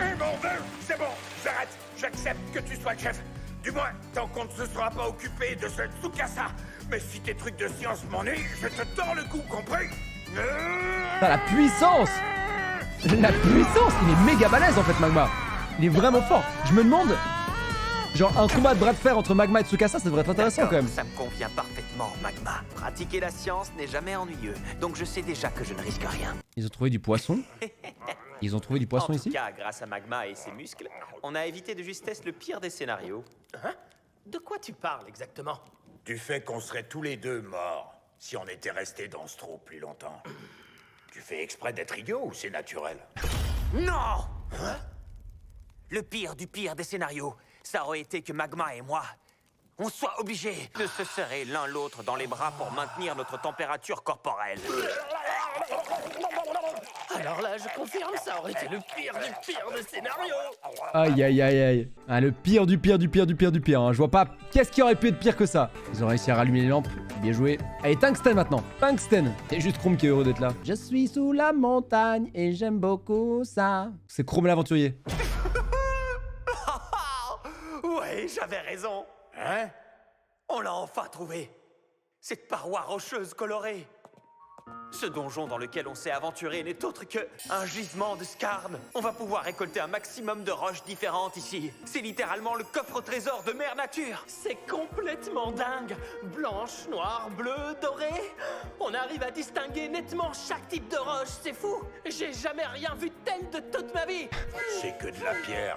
Hé, morveux, c'est bon, j'arrête. J'accepte que tu sois le chef. Du moins, tant qu'on ne se sera pas occupé de ce Tsukasa. Mais si tes trucs de science m'ennuient, je te tords le cou, compris? Putain, la puissance! La puissance! Il est méga balèze en fait Magma. Il est vraiment fort. Je me demande. Genre un combat de bras de fer entre Magma et Tsukasa ça devrait être intéressant quand D'accord, même. ça me convient parfaitement, Magma. Pratiquer la science n'est jamais ennuyeux, donc je sais déjà que je ne risque rien. Ils ont trouvé du poisson. Ils ont trouvé du poisson en ici. tout cas, grâce à Magma et ses muscles, on a évité de justesse le pire des scénarios. Hein? De quoi tu parles exactement? Du fait qu'on serait tous les deux morts si on était restés dans ce trou plus longtemps. Tu fais exprès d'être idiot ou c'est naturel? Non! Le pire du pire des scénarios, ça aurait été que Magma et moi, on soit obligé de se serrer l'un l'autre dans les bras pour maintenir notre température corporelle. Alors là, je confirme, ça aurait été le pire des scénarios. Aïe aïe aïe aïe. Ah, le pire du pire du pire du pire du pire. Hein. Je vois pas qu'est-ce qui aurait pu être pire que ça. Ils ont réussi à rallumer les lampes. Bien joué. Allez, Tungsten maintenant. Tungsten. C'est juste Chrome qui est heureux d'être là. Je suis sous la montagne et j'aime beaucoup ça. C'est Chrome l'aventurier. Ouais, j'avais raison. Hein? On l'a enfin trouvé. Cette paroi rocheuse colorée. Ce donjon dans lequel on s'est aventuré n'est autre qu'un gisement de scarne. On va pouvoir récolter un maximum de roches différentes ici. C'est littéralement le coffre au trésor de Mère Nature. C'est complètement dingue. Blanche, noire, bleue, dorée. On arrive à distinguer nettement chaque type de roche, c'est fou. J'ai jamais rien vu de tel de toute ma vie. C'est que de la pierre.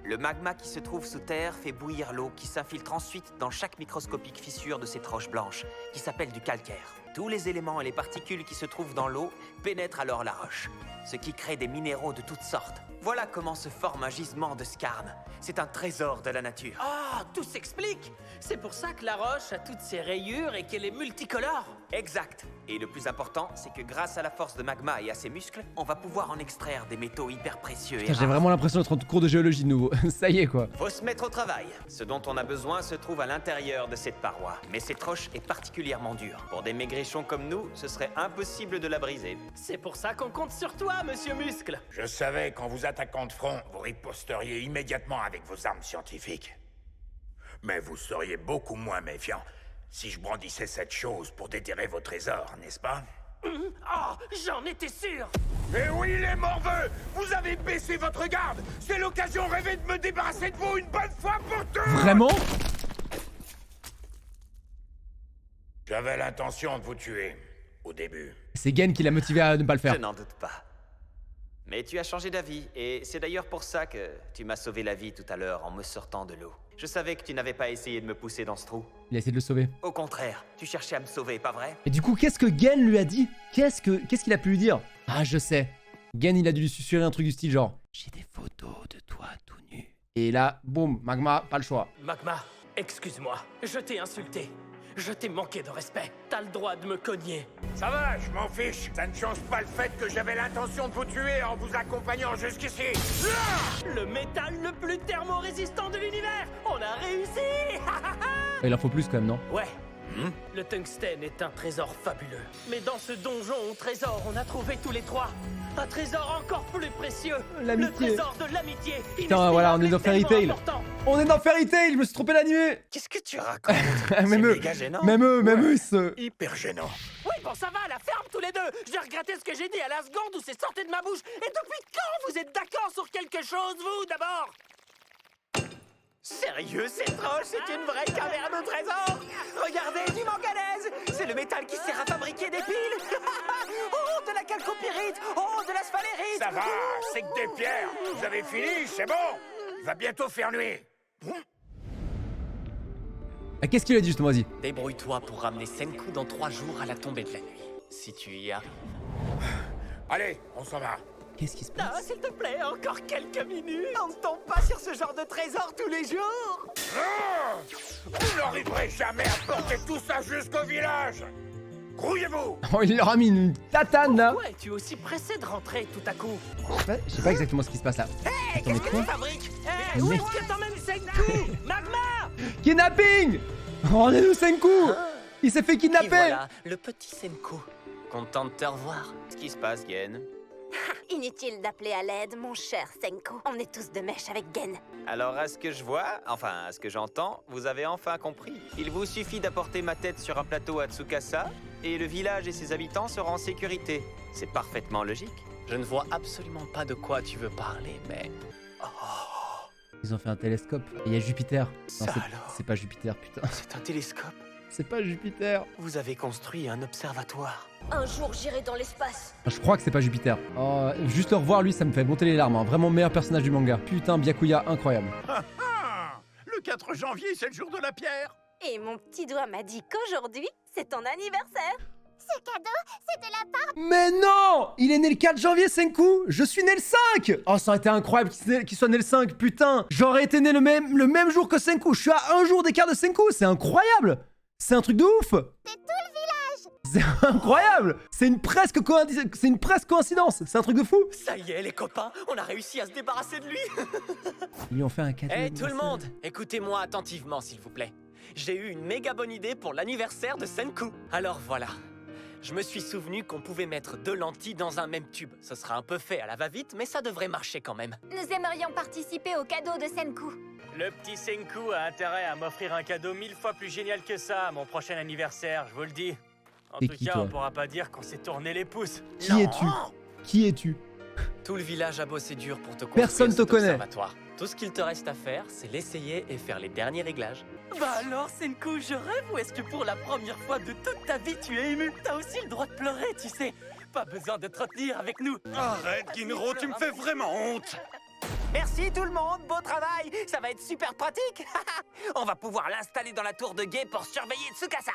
Le magma qui se trouve sous terre fait bouillir l'eau qui s'infiltre ensuite dans chaque microscopique fissure de cette roche blanche, qui s'appelle du calcaire. Tous les éléments et les particules qui se trouvent dans l'eau pénètrent alors la roche, ce qui crée des minéraux de toutes sortes. Voilà comment se forme un gisement de scarne. C'est un trésor de la nature. Ah, tout s'explique. C'est pour ça que la roche a toutes ses rayures et qu'elle est multicolore. Exact. Et le plus important, c'est que grâce à la force de magma et à ses muscles, on va pouvoir en extraire des métaux hyper précieux et J'ai rares. vraiment l'impression d'être en cours de géologie de nouveau. Ça y est quoi. Faut se mettre au travail. Ce dont on a besoin se trouve à l'intérieur de cette paroi. Mais cette roche est particulièrement dure. Pour des maigrichons comme nous, ce serait impossible de la briser. C'est pour ça qu'on compte sur toi, Monsieur Muscle. Je savais qu'en vous attaquant de front, vous riposteriez immédiatement avec vos armes scientifiques. Mais vous seriez beaucoup moins méfiant si je brandissais cette chose pour déterrer vos trésors, n'est-ce pas? Oh, j'en étais sûr. Eh oui, les morveux! Vous avez baissé votre garde! C'est l'occasion rêvée de me débarrasser de vous une bonne fois pour toutes! Vraiment? J'avais l'intention de vous tuer, au début. C'est Gen qui l'a motivé à ne pas le faire. Je n'en doute pas. Mais tu as changé d'avis, et c'est d'ailleurs pour ça que tu m'as sauvé la vie tout à l'heure en me sortant de l'eau. Je savais que tu n'avais pas essayé de me pousser dans ce trou. Il a essayé de le sauver. Au contraire, tu cherchais à me sauver, pas vrai? Et du coup, qu'est-ce que Gen lui a dit? Qu'est-ce qu'il a pu lui dire? Ah, je sais. Gen, il a dû lui susurrer un truc du style genre j'ai des photos de toi tout nu. Et là, boum, Magma, pas le choix. Magma, excuse-moi. Je t'ai insulté. Je t'ai manqué de respect. T'as le droit de me cogner. Ça va, je m'en fiche. Ça ne change pas le fait que j'avais l'intention de vous tuer en vous accompagnant jusqu'ici. Le métal le plus thermorésistant de l'univers. On a réussi. Il en faut plus quand même, non? Ouais. Le tungstène est un trésor fabuleux. Mais dans ce donjon au trésor, on a trouvé tous les trois un trésor encore plus précieux. L'amitié. Le trésor de l'amitié. Putain, voilà, on est dans Fairy Tail. On est dans Fairy Tail, je me suis trompé d'animé. Qu'est-ce que tu racontes? Même eux, méga gênant. même eux, Hyper gênant. Oui, bon, ça va, la ferme tous les deux. J'ai regretté ce que j'ai dit à la seconde où c'est sorti de ma bouche. Et depuis quand vous êtes d'accord sur quelque chose, vous, d'abord? Sérieux, cette roche, c'est une vraie caverne au trésor. Regardez, du manganèse. C'est le métal qui sert à fabriquer des piles. Oh, de la calcopyrite. Oh, de la sphalérite. Ça va, c'est que des pierres. Vous avez fini, c'est bon. Il va bientôt faire nuit. Ah, qu'est-ce qu'il a dit justement, vas-y. Débrouille-toi pour ramener Senku dans 3 jours à la tombée de la nuit. Si tu y arrives. Allez, on s'en va. Qu'est-ce qui se Ah, passe? s'il te plaît, encore quelques minutes. On ne tombe pas sur ce genre de trésor tous les jours. Ah, vous n'arriverez jamais à porter tout ça jusqu'au village. Grouillez-vous. Oh, il leur a mis une tatane là. Ouais, tu es aussi pressé de rentrer tout à coup. Je sais pas exactement ce qui se passe là. Hey, Attends, mais qu'est-ce que quoi? tu fabriques? Hé, où est-ce que t'emmènes Senku? Magma! Kidnapping! Rendez-nous Senku! Il s'est fait Et kidnapper! voilà, le petit Senku. Content de te revoir. Qu'est-ce qui se passe, Gen? Inutile d'appeler à l'aide, mon cher Senku. On est tous de mèche avec Gen. Alors, à ce que je vois, enfin, à ce que j'entends, vous avez enfin compris. Il vous suffit d'apporter ma tête sur un plateau à Tsukasa, et le village et ses habitants seront en sécurité. C'est parfaitement logique. Je ne vois absolument pas de quoi tu veux parler, mais... Ils ont fait un télescope. Et il y a Jupiter. Non, Ça c'est- alors. c'est pas Jupiter, putain. C'est un télescope. C'est pas Jupiter. Vous avez construit un observatoire. Un jour, j'irai dans l'espace. Je crois que c'est pas Jupiter. Oh, juste le revoir, lui, ça me fait monter les larmes. Hein. Vraiment meilleur personnage du manga. Putain, Byakuya, incroyable. Ah, le 4 janvier, c'est le jour de la pierre. Et mon petit doigt m'a dit qu'aujourd'hui, c'est ton anniversaire. Ce cadeau, c'est de la part... Mais non! Il est né le 4 janvier, Senku! Je suis né le 5! Oh, ça aurait été incroyable qu'il soit né le 5, putain! J'aurais été né le même jour que Senku! Je suis à un jour d'écart de Senku! C'est incroyable! C'est un truc de ouf! C'est tout le village! C'est incroyable! C'est une presque coïncidence! C'est un truc de fou! Ça y est, les copains, on a réussi à se débarrasser de lui. Ils lui ont fait un cadeau. Hey tout le monde, écoutez-moi attentivement s'il vous plaît. J'ai eu une méga bonne idée pour l'anniversaire de Senku. Alors voilà, je me suis souvenu qu'on pouvait mettre 2 lentilles dans un même tube. Ce sera un peu fait à la va-vite, mais ça devrait marcher quand même. Nous aimerions participer au cadeau de Senku. Le petit Senku a intérêt à m'offrir un cadeau 1000 fois plus génial que ça à mon prochain anniversaire, je vous le dis. En Et tout qui, cas, toi on pourra pas dire qu'on s'est tourné les pouces. Qui es-tu? Qui es-tu? Tout le village a bossé dur pour te construire Personne te cet connaît. observatoire. Tout ce qu'il te reste à faire, c'est l'essayer et faire les derniers réglages. Bah alors, Senku, je rêve ou est-ce que pour la première fois de toute ta vie, tu es ému? T'as aussi le droit de pleurer, tu sais. Pas besoin de te retenir avec nous. Arrête, Ginro, tu me fais vraiment honte. Merci tout le monde, beau travail. Ça va être super pratique. On va pouvoir l'installer dans la tour de guet pour surveiller Tsukasa.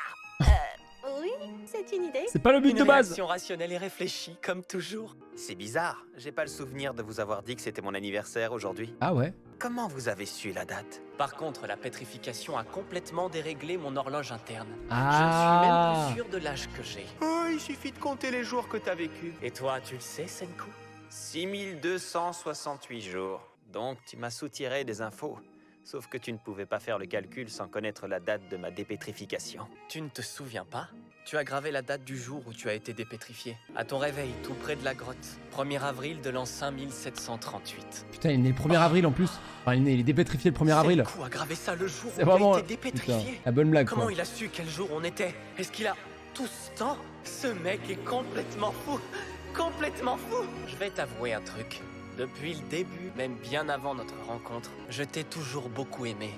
Oui, c'est une idée. C'est pas le but Une de base! réaction rationnelle et réfléchie, comme toujours. C'est bizarre, j'ai pas le souvenir de vous avoir dit que c'était mon anniversaire aujourd'hui. Ah ouais? Comment vous avez su la date? Par contre, la pétrification a complètement déréglé mon horloge interne. Ah. Je ne suis même plus sûr de l'âge que j'ai. Oh, il suffit de compter les jours que t'as vécu. Et toi, tu le sais, Senku? 6268 jours. Donc tu m'as soutiré des infos. Sauf que tu ne pouvais pas faire le calcul sans connaître la date de ma dépétrification. Tu ne te souviens pas? Tu as gravé la date du jour où tu as été dépétrifié. À ton réveil, tout près de la grotte. 1er avril de l'an 5738. Putain, il est né le 1er avril en plus. Enfin, il est dépétrifié le 1er avril. Senku a gravé ça le jour C'est où il vraiment... a été dépétrifié. Putain, la bonne blague, Comment quoi. il a su quel jour on était? Est-ce qu'il a tout ce temps? Ce mec est complètement fou. Complètement fou. Je vais t'avouer un truc. Depuis le début, même bien avant notre rencontre, je t'ai toujours beaucoup aimé,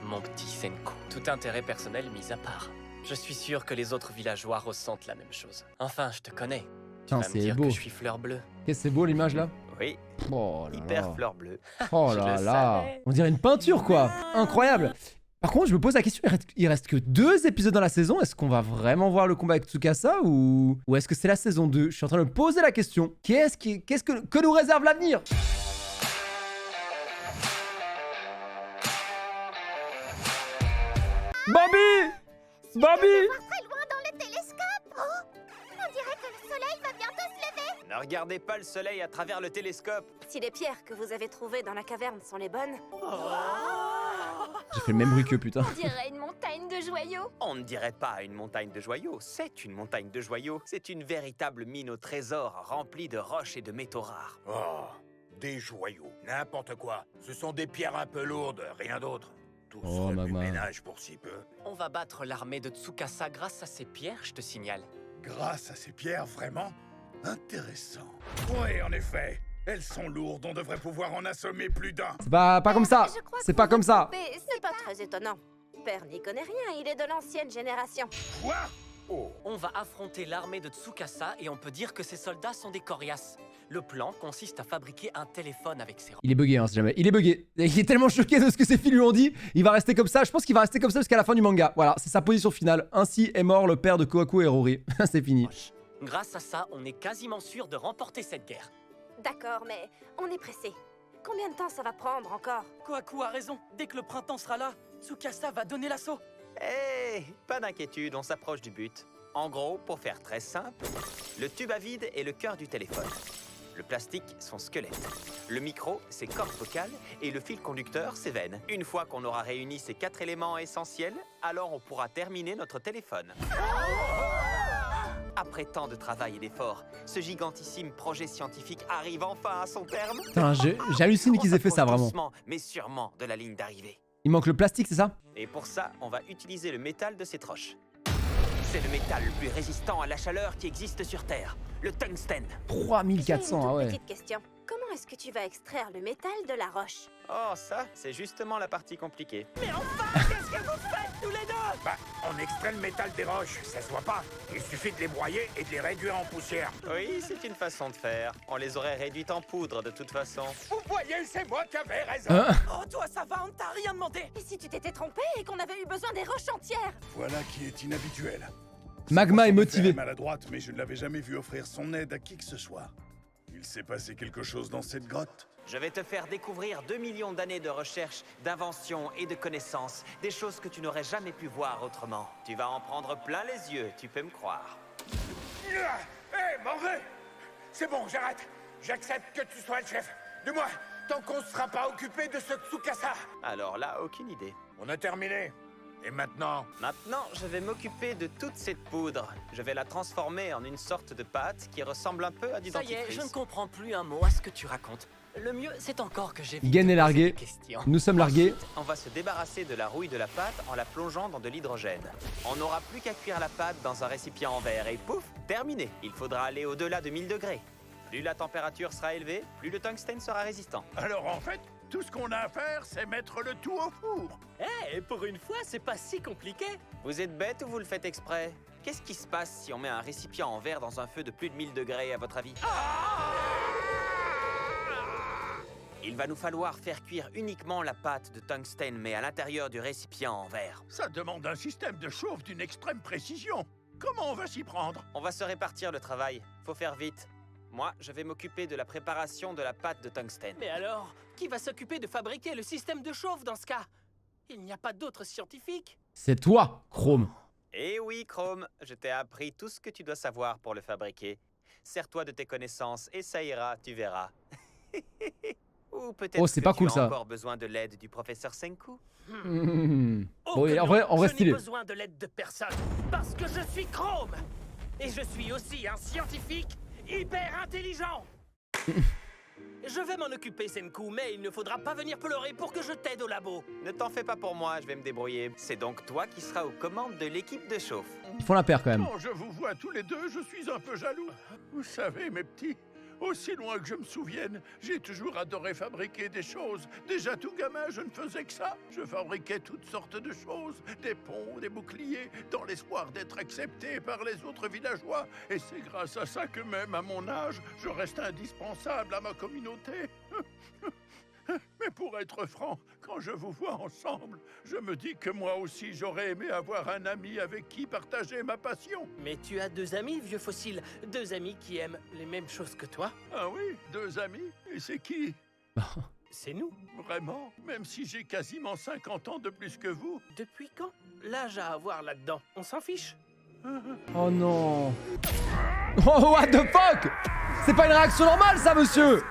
mon petit Senku. Tout intérêt personnel mis à part. Je suis sûr que les autres villageois ressentent la même chose. Enfin, je te connais. Tu Putain, vas me c'est dire beau. que je suis fleur bleue. Qu'est-ce que c'est beau l'image là? Oui, Oh là hyper là. fleur bleue. Oh Je là le là. savais. On dirait une peinture quoi. Incroyable. Par contre, je me pose la question, il reste que 2 épisodes dans la saison. Est-ce qu'on va vraiment voir le combat avec Tsukasa ou est-ce que c'est la saison 2? Je suis en train de me poser la question. Qu'est-ce que nous réserve l'avenir? Bobby! Bobby! Très loin dans le télescope! Oh! On dirait que le soleil va bientôt se lever! Ne regardez pas le soleil à travers le télescope. Si les pierres que vous avez trouvées dans la caverne sont les bonnes, J'ai fait le même bruit que putain. On dirait une montagne de joyaux. On ne dirait pas une montagne de joyaux, c'est une montagne de joyaux. C'est une véritable mine au trésor remplie de roches et de métaux rares. Oh, des joyaux, n'importe quoi. Ce sont des pierres un peu lourdes, rien d'autre. Tout Oh, ce Magma. ménage pour si peu. On va battre l'armée de Tsukasa grâce à ces pierres, je te signale. Grâce à ces pierres, vraiment intéressant. Oui, en effet. Elles sont lourdes, on devrait pouvoir en assommer plus d'un. C'est pas comme ça. Je crois C'est que pas vous comme ça. mais c'est pas très étonnant. Père n'y connaît rien, il est de l'ancienne génération. Quoi? Oh, On va affronter l'armée de Tsukasa et on peut dire que ces soldats sont des coriaces. Le plan consiste à fabriquer un téléphone avec ces... Il est bugué, hein, si jamais. Il est bugué. Il est tellement choqué de ce que ses filles lui ont dit. Il va rester comme ça. Je pense qu'il va rester comme ça jusqu'à la fin du manga. Voilà, c'est sa position finale. Ainsi est mort le père de Kohaku et Rory. C'est fini. Grâce à ça, on est quasiment sûr de remporter cette guerre. D'accord, mais on est pressé. Combien de temps ça va prendre encore? Kohaku a raison. Dès que le printemps sera là, Tsukasa va donner l'assaut. Hé, pas d'inquiétude, on s'approche du but. En gros, pour faire très simple, le tube à vide est le cœur du téléphone. Le plastique, son squelette. Le micro, ses cordes vocales. Et le fil conducteur, ses veines. Une fois qu'on aura réuni ces 4 éléments essentiels, alors on pourra terminer notre téléphone. Après tant de travail et d'efforts, ce gigantissime projet scientifique arrive enfin à son terme. Putain, j'hallucine qu'ils aient fait ça, On s'approche vraiment. doucement, mais sûrement de la ligne d'arrivée. Il manque le plastique, c'est ça? Et pour ça, on va utiliser le métal de cette roche. C'est le métal le plus résistant à la chaleur qui existe sur Terre, le tungstène. 3400, ah ouais. Petite question. Comment est-ce que tu vas extraire le métal de la roche? Oh, ça, c'est justement la partie compliquée. bah, on extrait le métal des roches, ça se voit pas. Il suffit de les broyer et de les réduire en poussière. Oui, c'est une façon de faire. On les aurait réduites en poudre de toute façon. Vous voyez, c'est moi qui avais raison. Hein? Oh, toi, ça va, on t'a rien demandé. Et si tu t'étais trompé et qu'on avait eu besoin des roches entières? Voilà qui est inhabituel. Magma est Son motivé. fait maladroite, mais je ne l'avais jamais vu offrir son aide à qui que ce soit. Il s'est passé quelque chose dans cette grotte. Je vais te faire découvrir 2 millions d'années de recherche, d'invention et de connaissances. Des choses que tu n'aurais jamais pu voir autrement. Tu vas en prendre plein les yeux, tu peux me croire. Hé, mauvais! C'est bon, j'arrête. J'accepte que tu sois le chef. Du moins, tant qu'on ne sera pas occupé de ce Tsukasa. Alors là, aucune idée. On a terminé. Et maintenant? Maintenant, je vais m'occuper de toute cette poudre. Je vais la transformer en une sorte de pâte qui ressemble un peu à du Ça y est, dentifrice. je ne comprends plus un mot à ce que tu racontes. Le mieux, c'est encore que j'ai Gain est largué. Nous sommes largués. Ensuite, on va se débarrasser de la rouille de la pâte en la plongeant dans de l'hydrogène. On n'aura plus qu'à cuire la pâte dans un récipient en verre et pouf, terminé. Il faudra aller au-delà de 1000 degrés. Plus la température sera élevée, plus le tungstène sera résistant. Alors en fait, tout ce qu'on a à faire, c'est mettre le tout au four. Eh, pour une fois, c'est pas si compliqué. Vous êtes bête ou vous le faites exprès? Qu'est-ce qui se passe si on met un récipient en verre dans un feu de plus de 1000 degrés, à votre avis? Il va nous falloir faire cuire uniquement la pâte de tungstène, mais à l'intérieur du récipient en verre. Ça demande un système de chauffe d'une extrême précision. Comment on va s'y prendre? On va se répartir le travail. Faut faire vite. Moi, je vais m'occuper de la préparation de la pâte de tungstène. Mais alors, qui va s'occuper de fabriquer le système de chauffe dans ce cas? Il n'y a pas d'autres scientifiques? C'est toi, Chrome. Eh oui, Chrome, je t'ai appris tout ce que tu dois savoir pour le fabriquer. Sers-toi de tes connaissances et ça ira, tu verras. Ou peut-être Oh, c'est pas cool, tu as ça. encore besoin de l'aide du professeur Senku. Oh, Bon, que et en non, vrai, je n'ai stylé. besoin de l'aide de personne, parce que je suis Chrome. Et je suis aussi un scientifique hyper intelligent. Je vais m'en occuper, Senku, mais il ne faudra pas venir pleurer pour que je t'aide au labo. Ne t'en fais pas pour moi, je vais me débrouiller. C'est donc toi qui seras aux commandes de l'équipe de chauffe. Ils font la paire quand même. Quand je vous vois tous les deux, je suis un peu jaloux. Vous savez, mes petits, aussi loin que je me souvienne, j'ai toujours adoré fabriquer des choses. Déjà tout gamin, je ne faisais que ça. Je fabriquais toutes sortes de choses, des ponts, des boucliers, dans l'espoir d'être accepté par les autres villageois. Et c'est grâce à ça que même à mon âge, je reste indispensable à ma communauté. Mais pour être franc, quand je vous vois ensemble, je me dis que moi aussi j'aurais aimé avoir un ami avec qui partager ma passion. Mais tu as 2 amis, vieux fossile. 2 amis qui aiment les mêmes choses que toi. Ah oui, 2 amis? Et c'est qui? C'est nous. Vraiment? Même si j'ai quasiment 50 ans de plus que vous? Depuis quand? L'âge à avoir là-dedans, on s'en fiche. Oh non. Oh, what the fuck? C'est pas une réaction normale, ça, monsieur.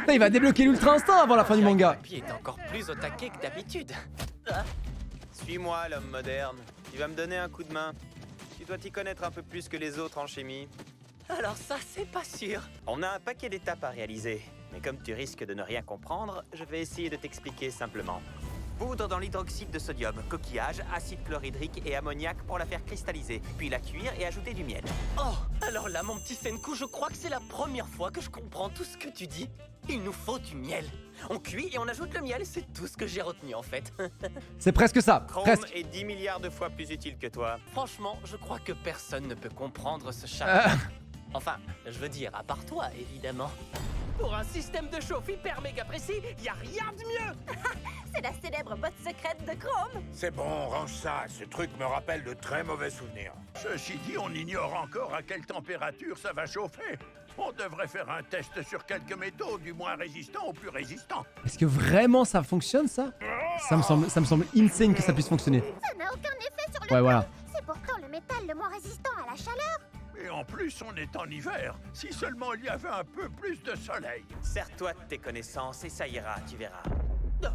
Putain, il va débloquer l'ultra instinct avant la fin du manga. Papy est encore plus au taquet que d'habitude. Suis-moi, l'homme moderne. Tu vas me donner un coup de main. Tu dois t'y connaître un peu plus que les autres en chimie. Alors ça, c'est pas sûr. On a un paquet d'étapes à réaliser. Mais comme tu risques de ne rien comprendre, je vais essayer de t'expliquer simplement. Poudre dans l'hydroxyde de sodium, coquillage, acide chlorhydrique et ammoniac pour la faire cristalliser, puis la cuire et ajouter du miel. Oh, alors là, mon petit Senku, je crois que c'est la première fois que je comprends tout ce que tu dis. Il nous faut du miel. On cuit et on ajoute le miel, c'est tout ce que j'ai retenu en fait. C'est presque ça, Chrome presque. est 10 milliards de fois plus utile que toi. Franchement, je crois que personne ne peut comprendre ce chat. Enfin, je veux dire, à part toi, évidemment. Pour un système de chauffe hyper méga précis, y a rien de mieux. C'est la célèbre botte secrète de Chrome. C'est bon, range ça. Ce truc me rappelle de très mauvais souvenirs. Ceci dit, on ignore encore à quelle température ça va chauffer. On devrait faire un test sur quelques métaux, du moins résistants au plus résistants. Est-ce que vraiment ça fonctionne, ça? Ça me semble insane que ça puisse fonctionner. Ça n'a aucun effet sur le Ouais, corps. voilà. C'est pourtant le métal le moins résistant à la chaleur. Et en plus, on est en hiver. Si seulement il y avait un peu plus de soleil. Sers-toi de tes connaissances et ça ira, tu verras. Oh.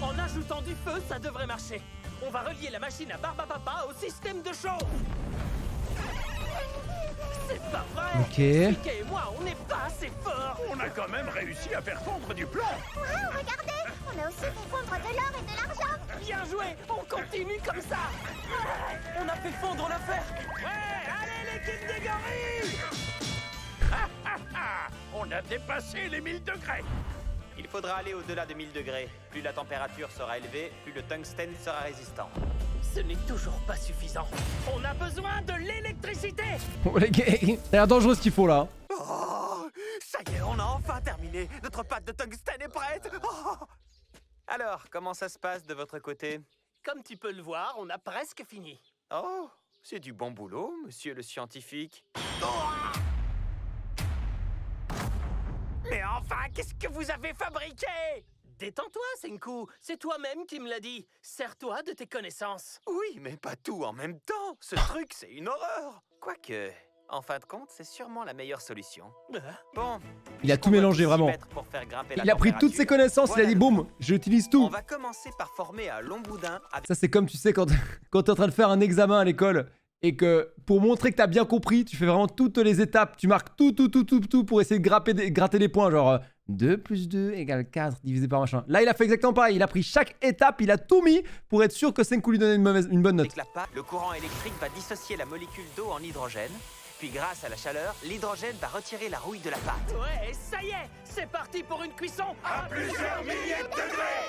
En ajoutant du feu, ça devrait marcher. On va relier la machine à Barbapapa au système de chauffe. C'est pas vrai. Ok. Mickey et moi, on n'est pas assez forts. On a quand même réussi à faire fondre du plomb. Wow, regardez, on a aussi fait fondre de l'or et de l'argent. Bien joué, on continue comme ça. On a fait fondre le fer. Ouais, allez l'équipe des gorilles. On a dépassé les 1000 degrés. Il faudra aller au-delà de 1000 degrés. Plus la température sera élevée, plus le tungstène sera résistant. Ce n'est toujours pas suffisant. On a besoin de l'électricité. Oh, les gars, ça a l'air dangereux ce qu'il faut là. Oh, ça y est, on a enfin terminé. Notre pâte de tungstène est prête. Oh. Alors, comment ça se passe de votre côté? comme tu peux le voir, on a presque fini. Oh, c'est du bon boulot, monsieur le scientifique. Mais enfin, qu'est-ce que vous avez fabriqué? Détends-toi, Senku. C'est toi-même qui me l'as dit. Sers-toi de tes connaissances. Oui, mais pas tout en même temps. Ce truc, c'est une horreur. Quoique, en fin de compte, c'est sûrement la meilleure solution. Bon. Il a tout mélangé, vraiment. Pour faire grimper Il a pris toutes ses connaissances, il a dit boum, j'utilise tout. On va commencer par former un long boudin. Ça, c'est comme, tu sais, quand t'es en train de faire un examen à l'école et que pour montrer que t'as bien compris, tu fais vraiment toutes les étapes. Tu marques tout pour essayer de gratter des points. Genre 2 plus 2 égale 4 divisé par machin. Là, il a fait exactement pareil. Il a pris chaque étape, il a tout mis pour être sûr que Senku lui donnait une bonne note. Avec la pâte, le courant électrique va dissocier la molécule d'eau en hydrogène. Puis grâce à la chaleur, l'hydrogène va retirer la rouille de la pâte. Ouais, et ça y est, c'est parti pour une cuisson À plusieurs milliers de degrés.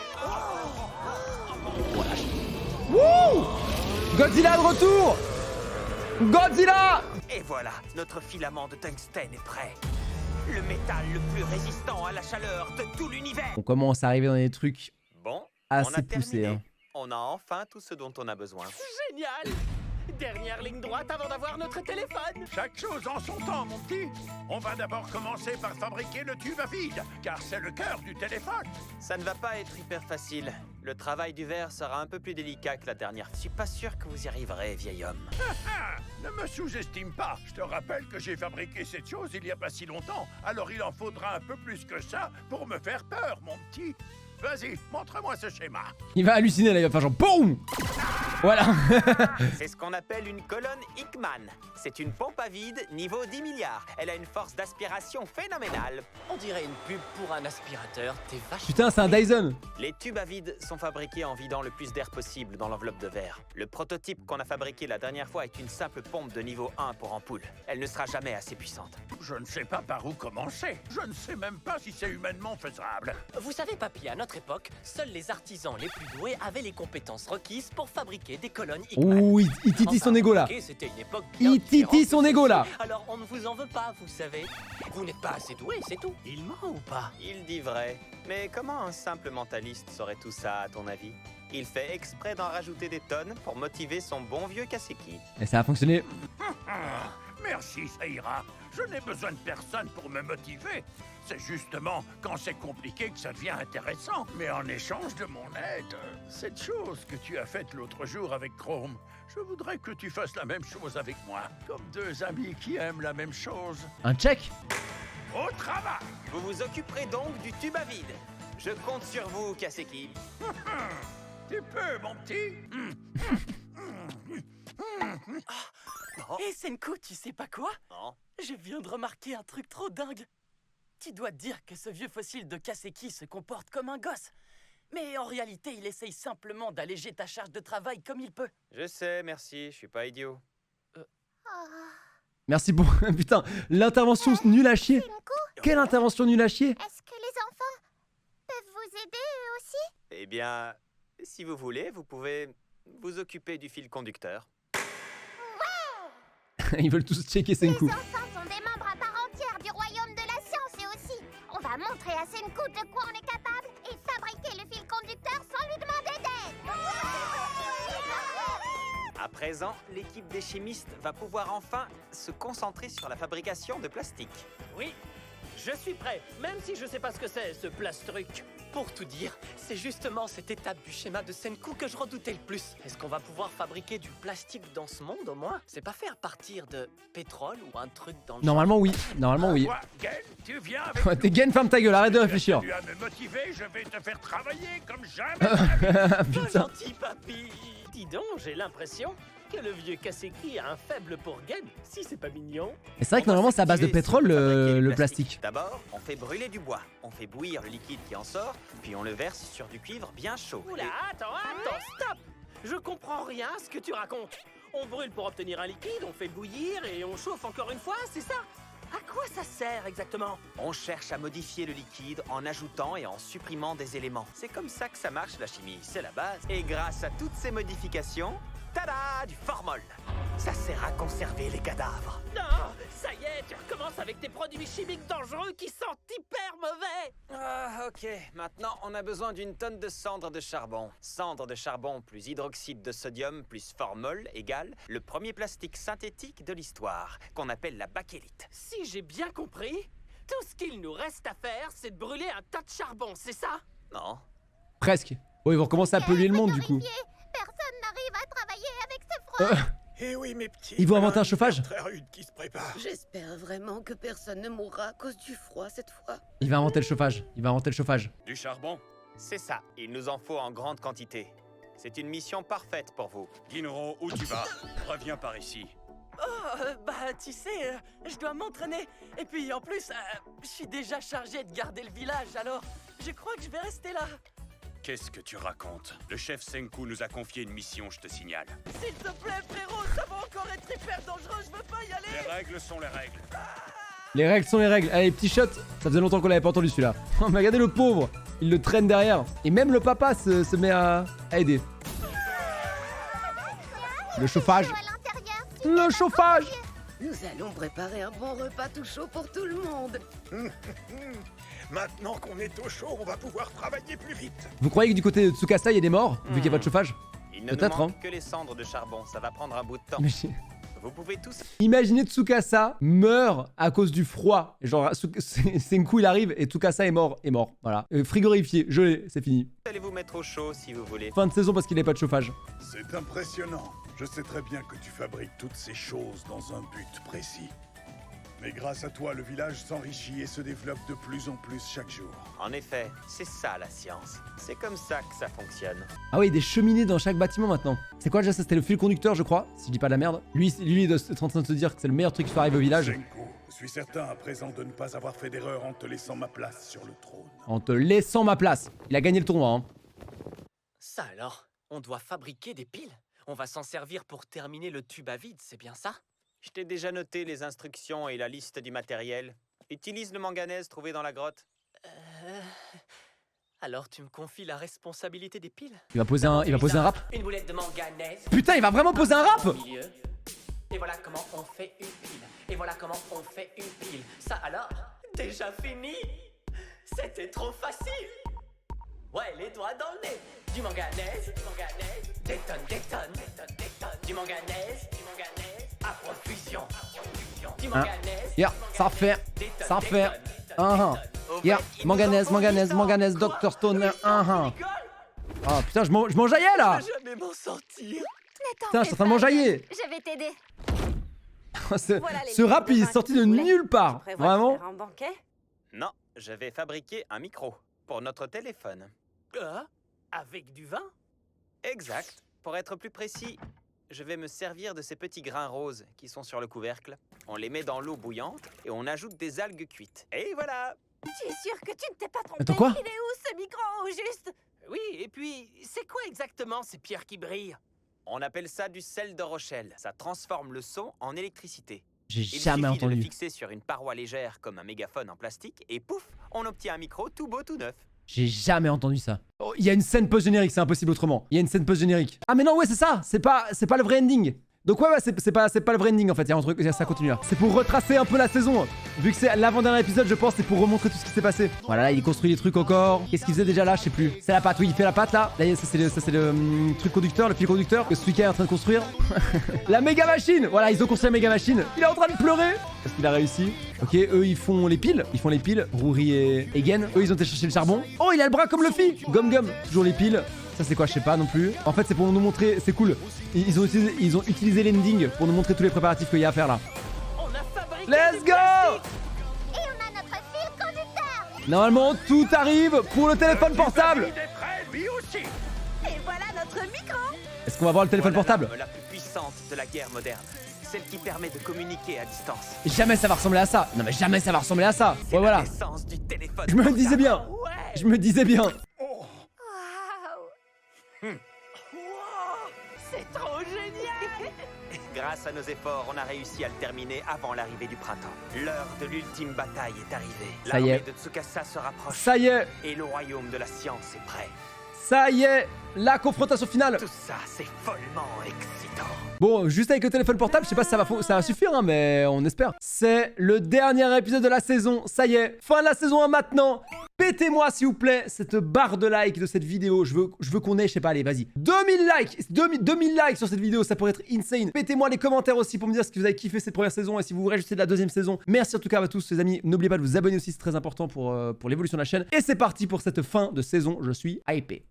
Wouh! Godzilla de retour! Godzilla! Et voilà, notre filament de tungstène est prêt. Le métal le plus résistant à la chaleur de tout l'univers. On commence à arriver dans des trucs bon, assez on a poussés. terminé. Hein. On a enfin tout ce dont on a besoin. Génial! Dernière ligne droite avant d'avoir notre téléphone. Chaque chose en son temps, mon petit. On va d'abord commencer par fabriquer le tube à vide, car c'est le cœur du téléphone. Ça ne va pas être hyper facile. Le travail du verre sera un peu plus délicat que la dernière. Je suis pas sûr que vous y arriverez, vieil homme. Ne me sous-estime pas. Je te rappelle que j'ai fabriqué cette chose il y a pas si longtemps. Alors il en faudra un peu plus que ça pour me faire peur, mon petit. Vas-y, montre-moi ce schéma. Il va halluciner là, il va faire genre BOUM! Voilà. C'est ce qu'on appelle une colonne Hickman. C'est une pompe à vide niveau 10 milliards. Elle a une force d'aspiration phénoménale. On dirait une pub pour un aspirateur. T'es vache. Putain, c'est un Dyson. Les tubes à vide sont fabriqués en vidant le plus d'air possible dans l'enveloppe de verre. Le prototype qu'on a fabriqué la dernière fois est une simple pompe de niveau 1 pour ampoule. Elle ne sera jamais assez puissante. Je ne sais pas par où commencer. Je ne sais même pas si c'est humainement faisable. Vous savez, papy, à notre époque, seuls les artisans les plus doués avaient les compétences requises pour fabriquer des colonnes Hickman. Ouh, il titille son ego là. C'était une époque bien Il titille différente son de ego là. celle-ci. Alors on ne vous en veut pas, vous savez. Vous n'êtes pas assez doué, c'est tout. Il ment ou pas? Il dit vrai. Mais comment un simple mentaliste saurait tout ça, à ton avis? Il fait exprès d'en rajouter des tonnes pour motiver son bon vieux Kaseki. Et ça a fonctionné. Merci, ça ira. Je n'ai besoin de personne pour me motiver. C'est justement quand c'est compliqué que ça devient intéressant. Mais en échange de mon aide, cette chose que tu as faite l'autre jour avec Chrome, je voudrais que tu fasses la même chose avec moi. Comme deux amis qui aiment la même chose. Un check? Au travail! Vous vous occuperez donc du tube à vide. Je compte sur vous, Kaseki. Tu peux, mon petit. Hé, Senku, tu sais pas quoi? Non. Je viens de remarquer un truc trop dingue. Tu dois te dire que ce vieux fossile de Kaseki se comporte comme un gosse. Mais en réalité, il essaye simplement d'alléger ta charge de travail comme il peut. Je sais, merci, je suis pas idiot. Merci pour... Putain, l'intervention nulle à chier. Quelle intervention nulle à chier. Est-ce que les enfants peuvent vous aider eux aussi? Eh bien, si vous voulez, vous pouvez vous occuper du fil conducteur. Ils veulent tous checker Senku. Les enfants sont des membres à part entière du royaume de la science et aussi, on va montrer à Senku de quoi on est capable et fabriquer le fil conducteur sans lui demander d'aide. À présent, l'équipe des chimistes va pouvoir enfin se concentrer sur la fabrication de plastique. Oui, je suis prêt, même si je sais pas ce que c'est, ce plastruc. Pour tout dire, c'est justement cette étape du schéma de Senku que je redoutais le plus. Est-ce qu'on va pouvoir fabriquer du plastique dans ce monde au moins? C'est pas fait à partir de pétrole ou un truc dans le Normalement oui, normalement oui. Quoi, Gen, tu viens avec T'es Gen, ferme ta gueule, arrête de réfléchir. Tu as me motiver, je vais te faire travailler comme jamais. Putain. gentil papy. Dis donc, j'ai l'impression que le vieux Kaseki a un faible pour Gen. Si c'est pas mignon. Et c'est vrai que normalement c'est à base de pétrole le plastique. D'abord, on fait brûler du bois. On fait bouillir le liquide qui en sort, puis on le verse sur du cuivre bien chaud. Oula, attends, stop! Je comprends rien à ce que tu racontes. On brûle pour obtenir un liquide, on fait bouillir et on chauffe encore une fois, c'est ça? À quoi ça sert exactement? On cherche à modifier le liquide en ajoutant et en supprimant des éléments. C'est comme ça que ça marche la chimie, c'est la base. Et grâce à toutes ces modifications, tada, du formol. Ça sert à conserver les cadavres. Non, ça y est, tu recommences avec tes produits chimiques dangereux qui sentent hyper mauvais. Ah, Ok, maintenant on a besoin d'une tonne de cendres de charbon. Cendres de charbon plus hydroxyde de sodium plus formol égale le premier plastique synthétique de l'histoire, qu'on appelle la bakélite. Si j'ai bien compris, tout ce qu'il nous reste à faire, c'est de brûler un tas de charbon, c'est ça? Non. Presque. Bon, ils vont recommencer à polluer le monde du coup. Personne n'arrive à travailler avec ce froid. Eh oui, mes petits. Ils vont inventer un chauffage? Très rude qui se prépare. J'espère vraiment que personne ne mourra à cause du froid cette fois. Il va inventer le chauffage. Il va inventer le chauffage. Du charbon? C'est ça, il nous en faut en grande quantité. C'est une mission parfaite pour vous. Guinoro, où tu vas? Reviens par ici. Oh, tu sais, je dois m'entraîner. Et puis en plus, je suis déjà chargé de garder le village, alors je crois que je vais rester là. Qu'est-ce que tu racontes? Le chef Senku nous a confié une mission, je te signale. S'il te plaît, frérot, ça va encore être hyper dangereux, je veux pas y aller. Les règles sont les règles. Les règles sont les règles. Allez, petit shot. Ça faisait longtemps qu'on l'avait pas entendu celui-là. Oh, mais regardez le pauvre. Il le traîne derrière. Et même le papa se met à aider. Le chauffage. Le chauffage. Nous allons préparer un bon repas tout chaud pour tout le monde. Maintenant qu'on est au chaud, on va pouvoir travailler plus vite. Vous croyez que du côté de Tsukasa, il y a des morts, vu qu'il y a pas de chauffage? Il ne nous Peut-être, manque que les cendres de charbon, ça va prendre un bout de temps. Vous pouvez tous... Imaginez Tsukasa meurt à cause du froid. Genre, Senku il arrive et Tsukasa est mort. Voilà. Frigorifié, gelé, c'est fini. Allez vous mettre au chaud si vous voulez. Fin de saison parce qu'il n'avait pas de chauffage. C'est impressionnant. Je sais très bien que tu fabriques toutes ces choses dans un but précis. Mais grâce à toi, le village s'enrichit et se développe de plus en plus chaque jour. En effet, c'est ça la science. C'est comme ça que ça fonctionne. Ah oui, des cheminées dans chaque bâtiment maintenant. C'est quoi déjà ça? C'était le fil conducteur, je crois, si je dis pas de la merde. Lui il doit être en train de se dire que c'est le meilleur truc qui soit arrivé au village. Senku, je suis certain à présent de ne pas avoir fait d'erreur en te laissant ma place sur le trône. En te laissant ma place. Il a gagné le tournoi, hein. Ça alors, on doit fabriquer des piles? On va s'en servir pour terminer le tube à vide, c'est bien ça? Je t'ai déjà noté les instructions et la liste du matériel. Utilise le manganèse trouvé dans la grotte. Alors tu me confies la responsabilité des piles? Il va poser un rap. Une boulette de manganèse. Putain, il va vraiment poser un rap! Au milieu. Et voilà comment on fait une pile. Et voilà comment on fait une pile. Ça alors, déjà fini? C'était trop facile. Ouais, les doigts dans le nez. Du manganèse, des tonnes, du manganèse, à profusion, du manganèse, ça fait, manganèse, Dr Stone, Ah putain, je m'enjaillais là! Je vais jamais m'en sortir. Putain, je suis en train de m'enjailler! Je vais t'aider. Ce rap, il est sorti de nulle part! Vraiment? Un banquet? Non, je vais fabriquer un micro pour notre téléphone. Avec du vin? Exact. Pour être plus précis, je vais me servir de ces petits grains roses qui sont sur le couvercle. On les met dans l'eau bouillante et on ajoute des algues cuites. Et voilà! Tu es sûr que tu ne t'es pas trompé? Attends, quoi? Il est où ce micro au juste? Oui, et puis, c'est quoi exactement ces pierres qui brillent? On appelle ça du sel de Rochelle. Ça transforme le son en électricité. J'ai Il jamais suffit de le entendu. fixer sur une paroi légère comme un mégaphone en plastique et pouf, on obtient un micro tout beau, tout neuf. J'ai jamais entendu ça. Oh, il y a une scène post-générique, c'est impossible autrement. Il y a une scène post-générique. Ah mais non, ouais, c'est ça. C'est pas le vrai ending. Donc ouais, c'est pas le vrai ending en fait. Il y a un truc, ça continue là. C'est pour retracer un peu la saison. Vu que c'est l'avant-dernier épisode, je pense, c'est pour remontrer tout ce qui s'est passé. Voilà, là, il construit des trucs encore. Qu'est-ce qu'il faisait déjà là? Je sais plus. C'est la pâte, oui, il fait la pâte là. Là, ça c'est le truc conducteur, le fil conducteur que Suika est en train de construire. La méga machine. Voilà, ils ont construit la méga machine. Il est en train de pleurer parce qu'il a réussi. Ok, eux ils font les piles. Rouri et Gen. Eux ils ont été chercher le charbon. Oh, il a le bras comme Luffy. Gum, toujours les piles. Ça c'est quoi? Je sais pas non plus. En fait c'est pour nous montrer, c'est cool. Ils ont utilisé l'ending pour nous montrer tous les préparatifs qu'il y a à faire là. On a fabriqué Let's du go! Et on a notre fil conducteur. Normalement tout arrive pour le téléphone portable. Il est prêt, lui aussi. Et voilà notre micro. Est-ce qu'on va voir le téléphone Voilà portable? l'arme la plus puissante de la guerre moderne. Celle qui permet de communiquer à distance. Jamais ça va ressembler à ça. Non mais jamais ça va ressembler à ça. C'est Ouais voilà. la naissance du téléphone Je me portable. disais bien. Je me disais bien. Waouh. C'est trop génial. Grâce à nos efforts, on a réussi à le terminer avant l'arrivée du printemps. L'heure de l'ultime bataille est arrivée. Ça y est. L'armée de Tsukasa se rapproche. Ça y est. Et le royaume de la science est prêt. Ça y est. La confrontation finale. Tout ça, c'est follement excitant. Bon, juste avec le téléphone portable, je sais pas si ça va suffire, hein, mais on espère. C'est le dernier épisode de la saison. Ça y est, fin de la saison 1 maintenant. Pétez-moi s'il vous plaît cette barre de like de cette vidéo. Je veux qu'on ait, je sais pas, allez, vas-y. 2000 likes 2000 likes sur cette vidéo, ça pourrait être insane. Pétez-moi les commentaires aussi pour me dire ce que vous avez kiffé cette première saison et si vous rajoutez de la deuxième saison. Merci en tout cas à tous les amis. N'oubliez pas de vous abonner aussi, c'est très important pour l'évolution de la chaîne. Et c'est parti pour cette fin de saison, je suis hypé.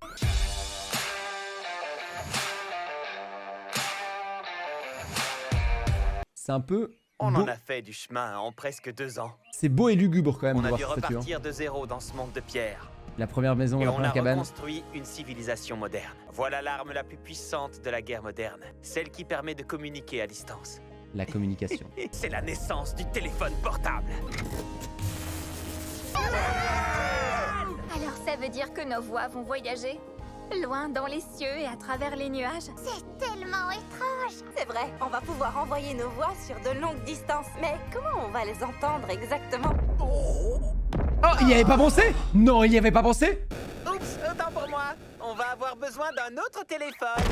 C'est un peu... On en a fait du chemin en presque 2 ans. C'est beau et lugubre quand même On de a voir dû cette statue, hein. repartir de zéro dans ce monde de pierre. La première maison, Et la on première a cabane. reconstruit une civilisation moderne. Voilà l'arme la plus puissante de la guerre moderne. Celle qui permet de communiquer à distance. La communication. C'est la naissance du téléphone portable. Alors ça veut dire que nos voix vont voyager loin dans les cieux et à travers les nuages. C'est tellement étrange. C'est vrai, on va pouvoir envoyer nos voix sur de longues distances. Mais comment on va les entendre exactement? Oh, il y avait pas pensé? Non, il y avait pas pensé? Oups, autant pour moi. On va avoir besoin d'un autre téléphone.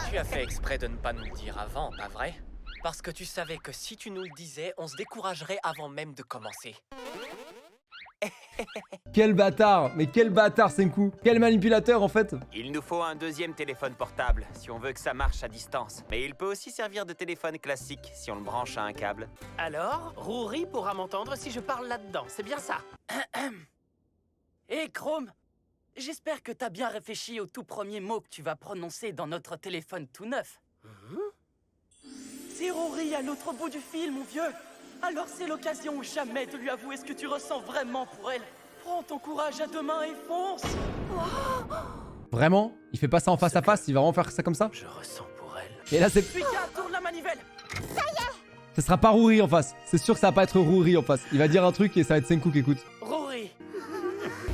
Tu as fait exprès de ne pas nous le dire avant, pas vrai? Parce que tu savais que si tu nous le disais, on se découragerait avant même de commencer. Quel bâtard! Mais quel bâtard, Senku! Quel manipulateur en fait! Il nous faut un deuxième téléphone portable si on veut que ça marche à distance. Mais il peut aussi servir de téléphone classique si on le branche à un câble. Alors, Rory pourra m'entendre si je parle là-dedans, c'est bien ça. Hé, Chrome, j'espère que t'as bien réfléchi au tout premier mot que tu vas prononcer dans notre téléphone tout neuf. C'est Rory à l'autre bout du fil, mon vieux. Alors c'est l'occasion ou jamais de lui avouer ce que tu ressens vraiment pour elle. Prends ton courage à 2 mains et fonce. Vraiment? Il fait pas ça en face à face, il va vraiment faire ça comme ça? Je ressens pour elle. Et là c'est... Pika, tourne la manivelle. Ça y est. Ce sera pas Rouri en face. C'est sûr que ça va pas être Rouri en face. Il va dire un truc et ça va être Senku qui écoute. Rory.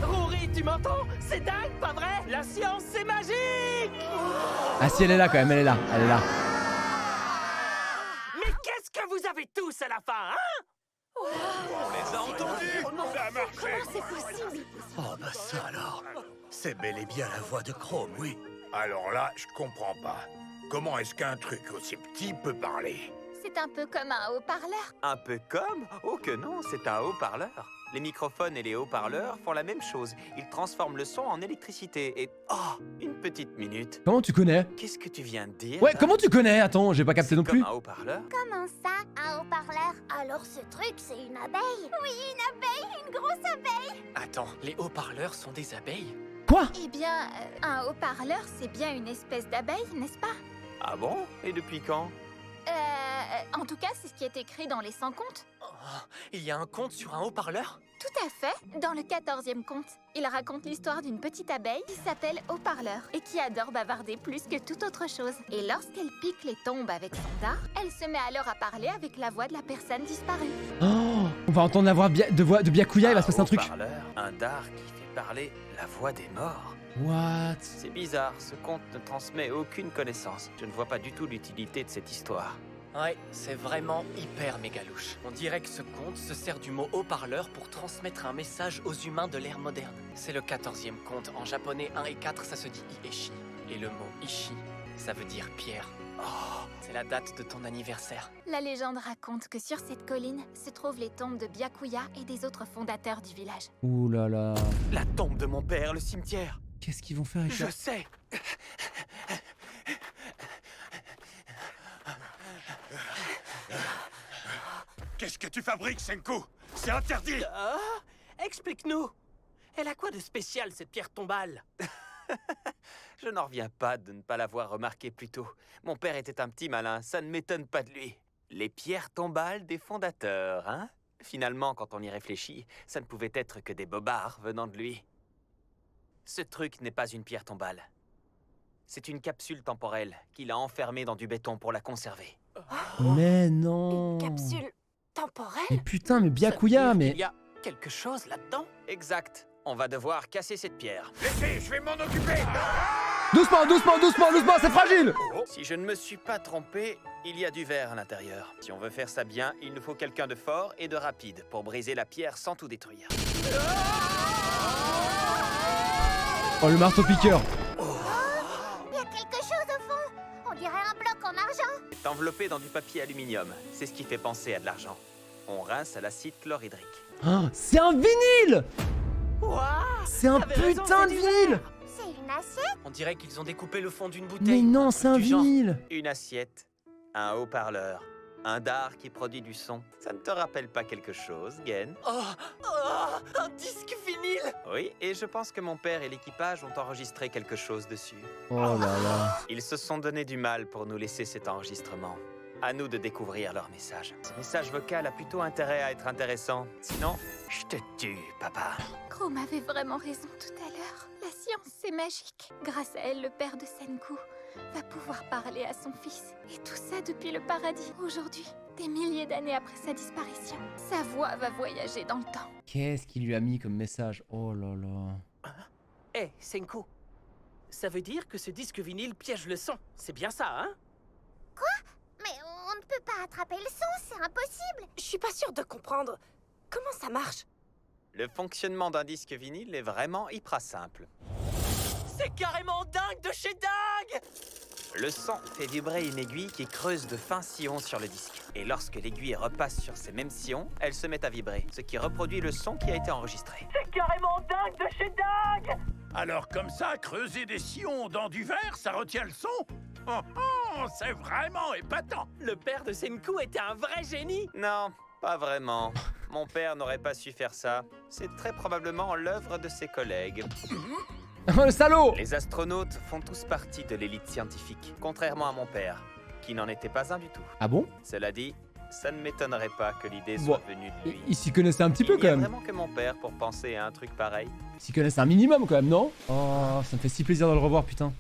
Rory, tu m'entends? C'est dingue, pas vrai? La science, c'est magique. Ah si, elle est là quand même, elle est là, elle est là. Mais qu'est-ce que vous avez tous à la fin, hein? On les a entendus. Ça a marché. Comment c'est possible? Oh bah ça alors. C'est bel et bien la voix de Chrome, oui. Alors là, je comprends pas. Comment est-ce qu'un truc aussi petit peut parler? C'est un peu comme un haut-parleur. Un peu comme? Oh que non, c'est un haut-parleur. Les microphones et les haut-parleurs font la même chose. Ils transforment le son en électricité et... Oh, une petite minute. Comment tu connais? Qu'est-ce que tu viens de dire? Ouais, comment tu connais? Attends, j'ai pas capté non plus. Comme un haut-parleur? Comment ça, un haut-parleur? Alors ce truc, c'est une abeille? Oui, une abeille, une grosse abeille. Attends, les haut-parleurs sont des abeilles? Quoi? Eh bien, un haut-parleur, c'est bien une espèce d'abeille, n'est-ce pas? Ah bon? Et depuis quand? En tout cas, c'est ce qui est écrit dans les 100 contes. Oh, il y a un conte sur un haut-parleur? Tout à fait. Dans le 14e conte, il raconte l'histoire d'une petite abeille qui s'appelle Haut-Parleur et qui adore bavarder plus que toute autre chose. Et lorsqu'elle pique les tombes avec son dard, elle se met alors à parler avec la voix de la personne disparue. Oh, on va entendre la voix de Byakuya, il va se passer un truc. Un dard qui fait parler la voix des morts. What? C'est bizarre, ce conte ne transmet aucune connaissance. Je ne vois pas du tout l'utilité de cette histoire. Ouais, c'est vraiment hyper mégalouche. On dirait que ce conte se sert du mot haut-parleur pour transmettre un message aux humains de l'ère moderne. C'est le 14e conte. En japonais 1 et 4, ça se dit Ieshi. Et le mot Ishi, ça veut dire pierre. Oh, c'est la date de ton anniversaire. La légende raconte que sur cette colline se trouvent les tombes de Byakuya et des autres fondateurs du village. Ouh là là. La tombe de mon père, le cimetière. Qu'est-ce qu'ils vont faire avec ça? Je sais. Qu'est-ce que tu fabriques, Senku? C'est interdit. Explique-nous. Elle a quoi de spécial, cette pierre tombale? Je n'en reviens pas de ne pas l'avoir remarqué plus tôt. Mon père était un petit malin, ça ne m'étonne pas de lui. Les pierres tombales des fondateurs, hein? Finalement, quand on y réfléchit, ça ne pouvait être que des bobards venant de lui. Ce truc n'est pas une pierre tombale. C'est une capsule temporelle qu'il a enfermée dans du béton pour la conserver. Mais non. Une capsule temporelle? Mais putain, mais Byakuya, mais... Il y a quelque chose là-dedans? Exact. On va devoir casser cette pierre. Laissez, je vais m'en occuper. Doucement, doucement, doucement, doucement, c'est fragile. Si je ne me suis pas trompé, il y a du verre à l'intérieur. Si on veut faire ça bien, il nous faut quelqu'un de fort et de rapide pour briser la pierre sans tout détruire. Oh, le marteau-piqueur. Il y a quelque chose au fond. On dirait un bloc en argent. C'est enveloppé dans du papier aluminium. C'est ce qui fait penser à de l'argent. On rince à l'acide chlorhydrique. Oh, c'est un vinyle! Waouh! C'est un T'avais raison, putain de c'est du vinyle! verre. C'est une assiette? On dirait qu'ils ont découpé le fond d'une bouteille. Mais non, c'est un Du genre. vinyle! Une assiette, un haut-parleur, un dard qui produit du son. Ça ne te rappelle pas quelque chose, Gen? Un disque vinyle! Oui, et je pense que mon père et l'équipage ont enregistré quelque chose dessus. Oh là là. Ils se sont donné du mal pour nous laisser cet enregistrement. À nous de découvrir leur message. Ce message vocal a plutôt intérêt à être intéressant. Sinon, je te tue, papa. Chrome avait vraiment raison tout à l'heure. La science, c'est magique. Grâce à elle, le père de Senku va pouvoir parler à son fils. Et tout ça depuis le paradis. Aujourd'hui, des milliers d'années après sa disparition, sa voix va voyager dans le temps. Qu'est-ce qu'il lui a mis comme message? Oh là là. Hé, Senku. Ça veut dire que ce disque vinyle piège le son. C'est bien ça, hein? Mais on ne peut pas attraper le son, c'est impossible. Je suis pas sûre de comprendre. Comment ça marche? Le fonctionnement d'un disque vinyle est vraiment hyper simple. C'est carrément dingue de chez dingue! Le son fait vibrer une aiguille qui creuse de fins sillons sur le disque. Et lorsque l'aiguille repasse sur ces mêmes sillons, elle se met à vibrer, ce qui reproduit le son qui a été enregistré. C'est carrément dingue de chez dingue! Alors comme ça, creuser des sillons dans du verre, ça retient le son? Oh, oh, c'est vraiment épatant! Le père de Senku était un vrai génie! Non, pas vraiment. Mon père n'aurait pas su faire ça. C'est très probablement l'œuvre de ses collègues. Oh le salaud! Les astronautes font tous partie de l'élite scientifique, contrairement à mon père, qui n'en était pas un du tout. Ah bon? Cela dit, ça ne m'étonnerait pas que l'idée Bon, soit venue de lui. Il s'y connaissait un petit peu Il quand n'y a même. vraiment que mon père pour penser à un truc pareil. Il s'y connaissait un minimum quand même, non? Oh, ça me fait si plaisir de le revoir, putain.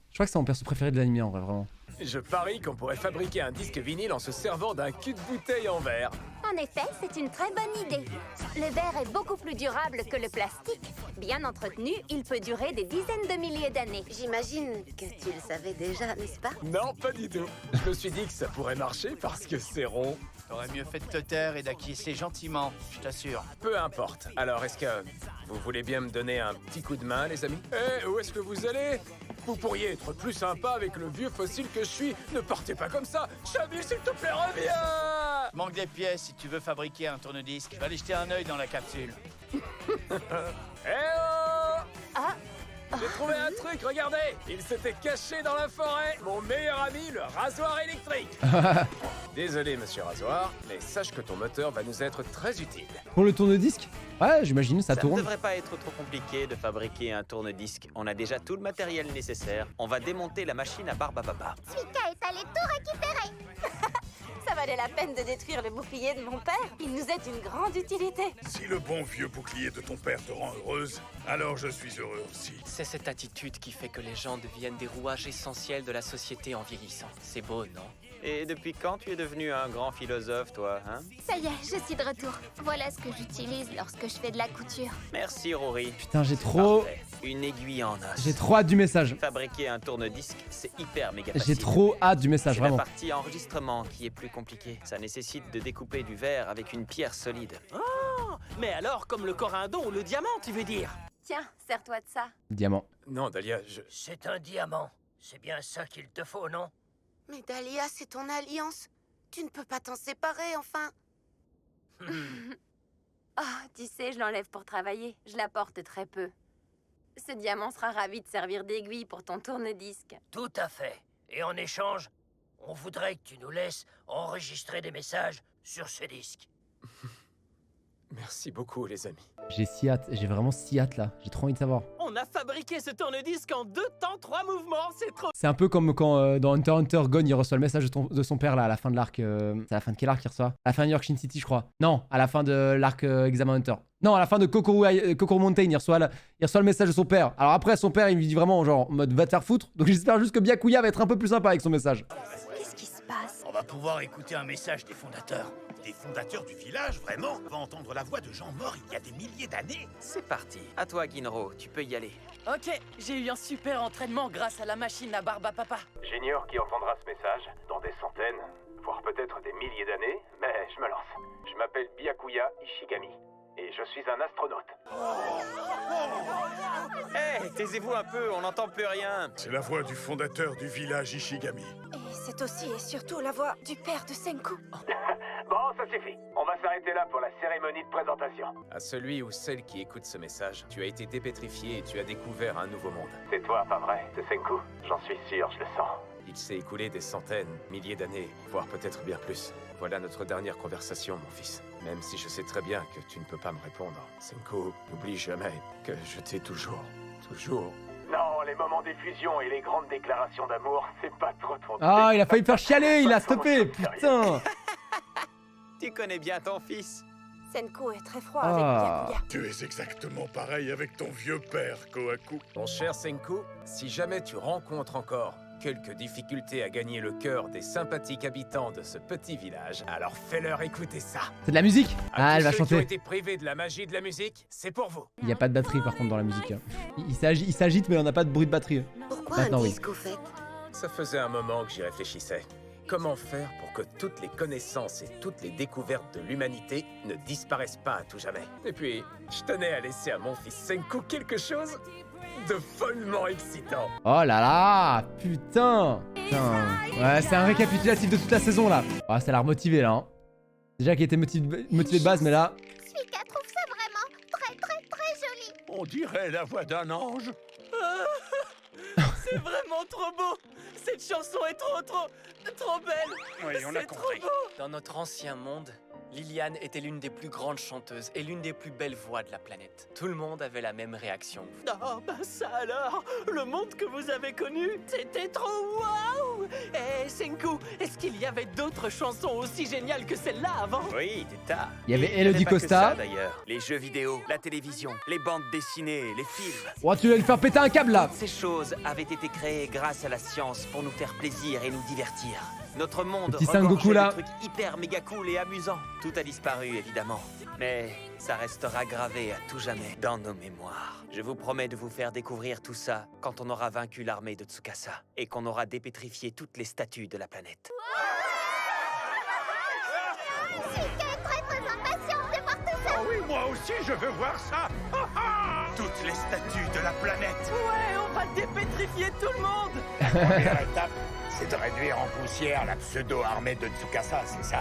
Je crois que c'est mon perso préféré de l'anime en vrai, vraiment. Je parie qu'on pourrait fabriquer un disque vinyle en se servant d'un cul de bouteille en verre. En effet, c'est une très bonne idée. Le verre est beaucoup plus durable que le plastique. Bien entretenu, il peut durer des dizaines de milliers d'années. J'imagine que tu le savais déjà, n'est-ce pas? Non, pas du tout. Je me suis dit que ça pourrait marcher parce que c'est rond. T'aurais mieux fait de te taire et d'acquiescer gentiment, je t'assure. Peu importe. Alors, est-ce que vous voulez bien me donner un petit coup de main, les amis? Eh, où est-ce que vous allez? Vous pourriez être plus sympa avec le vieux fossile que je suis. Ne partez pas comme ça. Chabi, s'il te plaît, reviens! Manque des pièces si tu veux fabriquer un tourne-disque. Va aller jeter un œil dans la capsule. Eh oh! Ah! J'ai trouvé un truc, regardez! Il s'était caché dans la forêt, mon meilleur ami, le rasoir électrique! Désolé, monsieur Rasoir, mais sache que ton moteur va nous être très utile. Pour le tourne-disque? Ouais, j'imagine, ça Ça ne tourne. devrait pas être trop compliqué de fabriquer un tourne-disque. On a déjà tout le matériel nécessaire. On va démonter la machine à barbe à papa. Suika est allé tout récupérer. Ça valait la peine de détruire le bouclier de mon père. Il nous est d'une grande utilité. Si le bon vieux bouclier de ton père te rend heureuse, alors je suis heureux aussi. C'est cette attitude qui fait que les gens deviennent des rouages essentiels de la société en vieillissant. C'est beau, non? Et depuis quand tu es devenu un grand philosophe, toi, hein? Ça y est, je suis de retour. Voilà ce que j'utilise lorsque je fais de la couture. Merci, Rory. Putain, j'ai trop... Parfait. Une aiguille en os. J'ai trop hâte du message. Fabriquer un tourne-disque, c'est hyper méga facile. J'ai trop hâte du message, C'est la vraiment. partie enregistrement qui est plus compliquée. Ça nécessite de découper du verre avec une pierre solide. Oh, mais alors, comme le corindon ou le diamant, tu veux dire? Tiens, sers-toi de ça. Diamant. Non, Dahlia, C'est un diamant. C'est bien ça qu'il te faut, non? Mais Dahlia, c'est ton alliance. Tu ne peux pas t'en séparer, enfin. Oh, tu sais, je l'enlève pour travailler. Je la porte très peu. Ce diamant sera ravi de servir d'aiguille pour ton tourne-disque. Tout à fait. Et en échange, on voudrait que tu nous laisses enregistrer des messages sur ce disque. Merci beaucoup, les amis. J'ai si hâte, j'ai vraiment si hâte là. J'ai trop envie de savoir. On a fabriqué ce tourne-disque en 2 temps, 3 mouvements, c'est trop... C'est un peu comme quand dans Hunter x Hunter, Gon il reçoit le message de son père là à la fin de l'arc. C'est à la fin de quel arc il reçoit? À la fin de New York Shin City, je crois. Non, à la fin de l'arc Examen Hunter. Non, à la fin de Kokoro Mountain, il reçoit le message de son père. Alors après, son père il lui dit vraiment genre en mode va te faire foutre. Donc j'espère juste que Byakuya va être un peu plus sympa avec son message. Qu'est-ce qui se passe? On va pouvoir écouter un message des fondateurs. Des fondateurs du village, vraiment? On va entendre la voix de gens morts il y a des milliers d'années? C'est parti. À toi, Ginro, tu peux y aller. Ok, j'ai eu un super entraînement grâce à la machine à barbe à papa. J'ignore qui entendra ce message dans des centaines, voire peut-être des milliers d'années, mais je me lance. Je m'appelle Byakuya Ishigami, et je suis un astronaute. Hé, taisez-vous un peu, on n'entend plus rien. C'est la voix du fondateur du village Ishigami. Et c'est aussi et surtout la voix du père de Senku. Bon, ça suffit. On va s'arrêter là pour la cérémonie de présentation. À celui ou celle qui écoute ce message, tu as été dépétrifié et tu as découvert un nouveau monde. C'est toi, pas vrai? C'est Senku. J'en suis sûr, je le sens. Il s'est écoulé des centaines, milliers d'années, voire peut-être bien plus. Voilà notre dernière conversation, mon fils. Même si je sais très bien que tu ne peux pas me répondre, Senku, n'oublie jamais que je t'ai toujours. Non, les moments d'effusion et les grandes déclarations d'amour, c'est pas trop ton Ah, il a failli me faire chialer, il a stoppé, putain. Tu connais bien ton fils. Senku est très froid avec Byakuya. Tu es exactement pareil avec ton vieux père, Kohaku. Mon cher Senku, si jamais tu rencontres encore quelques difficultés à gagner le cœur des sympathiques habitants de ce petit village, alors fais-leur écouter ça. C'est de la musique. À Ah, elle tous va ceux qui ont chanter. été privés de la magie de la musique, c'est pour vous. Il n'y a pas de batterie par contre dans la musique. Hein. Il s'agite mais on n'a pas de bruit de batterie. Pourquoi Maintenant, un oui. disque au fait? Ça faisait un moment que j'y réfléchissais. Comment faire pour que toutes les connaissances et toutes les découvertes de l'humanité ne disparaissent pas à tout jamais? Et puis, je tenais à laisser à mon fils Senku quelque chose de follement excitant. Oh là là, putain. Ouais, c'est un récapitulatif de toute la saison là. Ah, ça l'a remotivé là. Hein. Déjà qu'il était motivé de base, mais là... Suika trouve ça vraiment très joli. On dirait la voix d'un ange. C'est vraiment trop beau. Cette chanson est trop belle. Oui, on a C'est trop compris. beau. Dans notre ancien monde, Liliane était l'une des plus grandes chanteuses et l'une des plus belles voix de la planète. Tout le monde avait la même réaction. Oh, bah ça alors. Le monde que vous avez connu, c'était trop waouh. Eh, Senku, est-ce qu'il y avait d'autres chansons aussi géniales que celle-là avant? Oui, des tas. Il y avait Et Elodie pas que Costa. ça, d'ailleurs. Les jeux vidéo, la télévision, les bandes dessinées, les films. Oh, tu vas lui faire péter un câble là. Toutes ces choses avaient été créées grâce à la science pour nous faire plaisir et nous divertir. Notre monde Le petit Sengoku, regorgeait là. de trucs hyper méga cool et amusants. Tout a disparu évidemment, mais ça restera gravé à tout jamais dans nos mémoires. Je vous promets de vous faire découvrir tout ça quand on aura vaincu l'armée de Tsukasa et qu'on aura dépétrifié toutes les statues de la planète. Suika est très impatiente de voir tout ça. Oh oui, moi aussi, je veux voir ça. Toutes les statues de la planète. Ouais, on va dépétrifier tout le monde. La première étape, c'est de réduire en poussière la pseudo-armée de Tsukasa, c'est ça?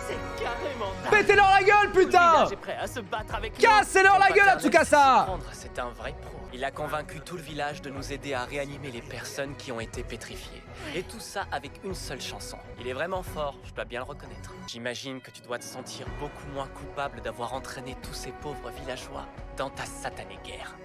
C'est carrément dingue. Pétez-leur la gueule, Tout le putain. village est prêt à se battre avec nous. Cassez-leur la gueule à Tsukasa. C'est un vrai pro. Il a convaincu tout le village de nous aider à réanimer les personnes qui ont été pétrifiées. Et tout ça avec une seule chanson. Il est vraiment fort, je dois bien le reconnaître. J'imagine que tu dois te sentir beaucoup moins coupable d'avoir entraîné tous ces pauvres villageois dans ta satanée guerre.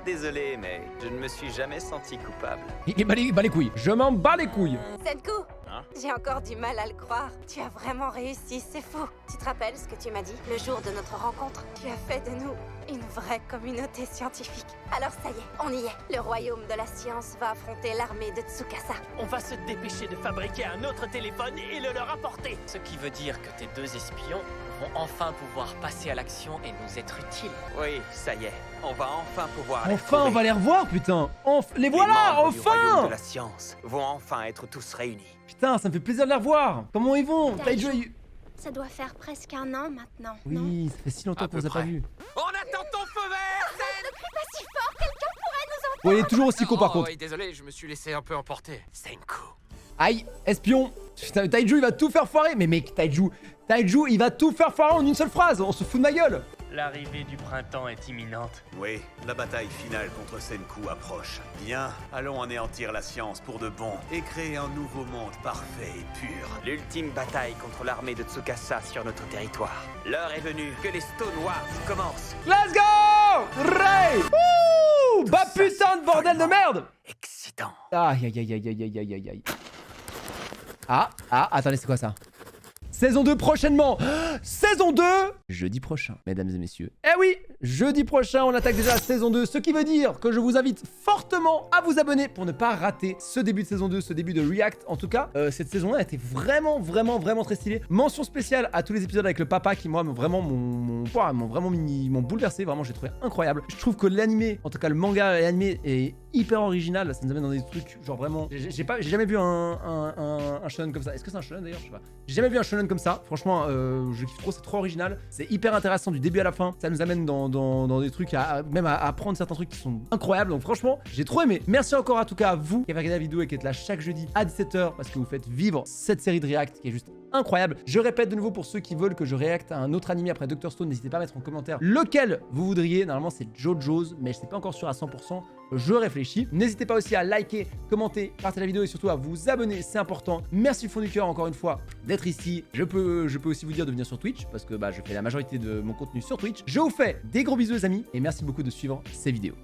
Désolé, mais je ne me suis jamais senti coupable. Il bat les couilles. Je m'en bats les couilles. Senku, Hein? j'ai encore du mal à le croire. Tu as vraiment réussi, c'est fou. Tu te rappelles ce que tu m'as dit le jour de notre rencontre? Tu as fait de nous une vraie communauté scientifique. Alors ça y est, on y est. Le royaume de la science va affronter l'armée de Tsukasa. On va se dépêcher de fabriquer un autre téléphone et le leur apporter. Ce qui veut dire que tes deux espions vont enfin pouvoir passer à l'action et nous être utiles. Oui, ça y est, on va enfin pouvoir les Enfin, on retrouver. va les revoir, putain. Les Les voilà, membres du royaume enfin. de la science vont enfin être tous réunis. Putain, ça me fait plaisir de les revoir. Comment ils vont? Taiju. Ça doit faire presque un an maintenant. Oui, ça fait si longtemps qu'on les a pas vus. On attend ton feu vert. Ne crie pas si fort, quelqu'un pourrait nous entendre. Bon, il est toujours aussi con par contre. Oui, désolé, je me suis laissé un peu emporter. Senku. Aïe, espion. Putain, Taiju, il va tout faire foirer. Mais mec, Taiju, il va tout faire foirer en une seule phrase. On se fout de ma gueule. L'arrivée du printemps est imminente. Oui, la bataille finale contre Senku approche. Bien, allons anéantir la science pour de bon et créer un nouveau monde parfait et pur. L'ultime bataille contre l'armée de Tsukasa sur notre territoire. L'heure est venue que les Stone Wars commencent. Let's go! Ray! Ouh! Bah putain de bordel de merde! Excitant. Aïe aïe aïe aïe aïe aïe aïe aïe aïe. Ah, attendez, c'est quoi ça? Saison 2 prochainement. Saison 2 jeudi prochain, mesdames et messieurs. Eh oui, jeudi prochain, on attaque déjà la saison 2, ce qui veut dire que je vous invite fortement à vous abonner pour ne pas rater ce début de saison 2, ce début de React. En tout cas, cette saison-là a été vraiment très stylée. Mention spéciale à tous les épisodes avec le papa qui, moi, m'ont bouleversé. Vraiment, j'ai trouvé incroyable. Je trouve que l'animé, en tout cas le manga et l'animé est hyper original. Ça nous amène dans des trucs, genre vraiment. J'ai jamais vu un shonen comme ça. Est-ce que c'est un shonen d'ailleurs? Je sais pas. J'ai jamais vu un shonen comme ça. Franchement, je kiffe trop, c'est trop original. C'est hyper intéressant du début à la fin. Ça nous amène dans des trucs, même à apprendre certains trucs qui sont incroyables. Donc franchement, j'ai trop aimé. Merci encore en tout cas à vous qui avez regardé la vidéo et qui êtes là chaque jeudi à 17h parce que vous faites vivre cette série de React qui est juste incroyable. Je répète de nouveau pour ceux qui veulent que je réacte à un autre animé après Dr Stone, n'hésitez pas à mettre en commentaire lequel vous voudriez. Normalement c'est JoJo's, mais je sais pas encore sûr à 100%. Je réfléchis. N'hésitez pas aussi à liker, commenter, partager la vidéo et surtout à vous abonner, c'est important. Merci du fond du cœur encore une fois d'être ici. Je peux aussi vous dire de venir sur Twitch parce que je fais la majorité de mon contenu sur Twitch. Je vous fais des gros bisous les amis et merci beaucoup de suivre ces vidéos.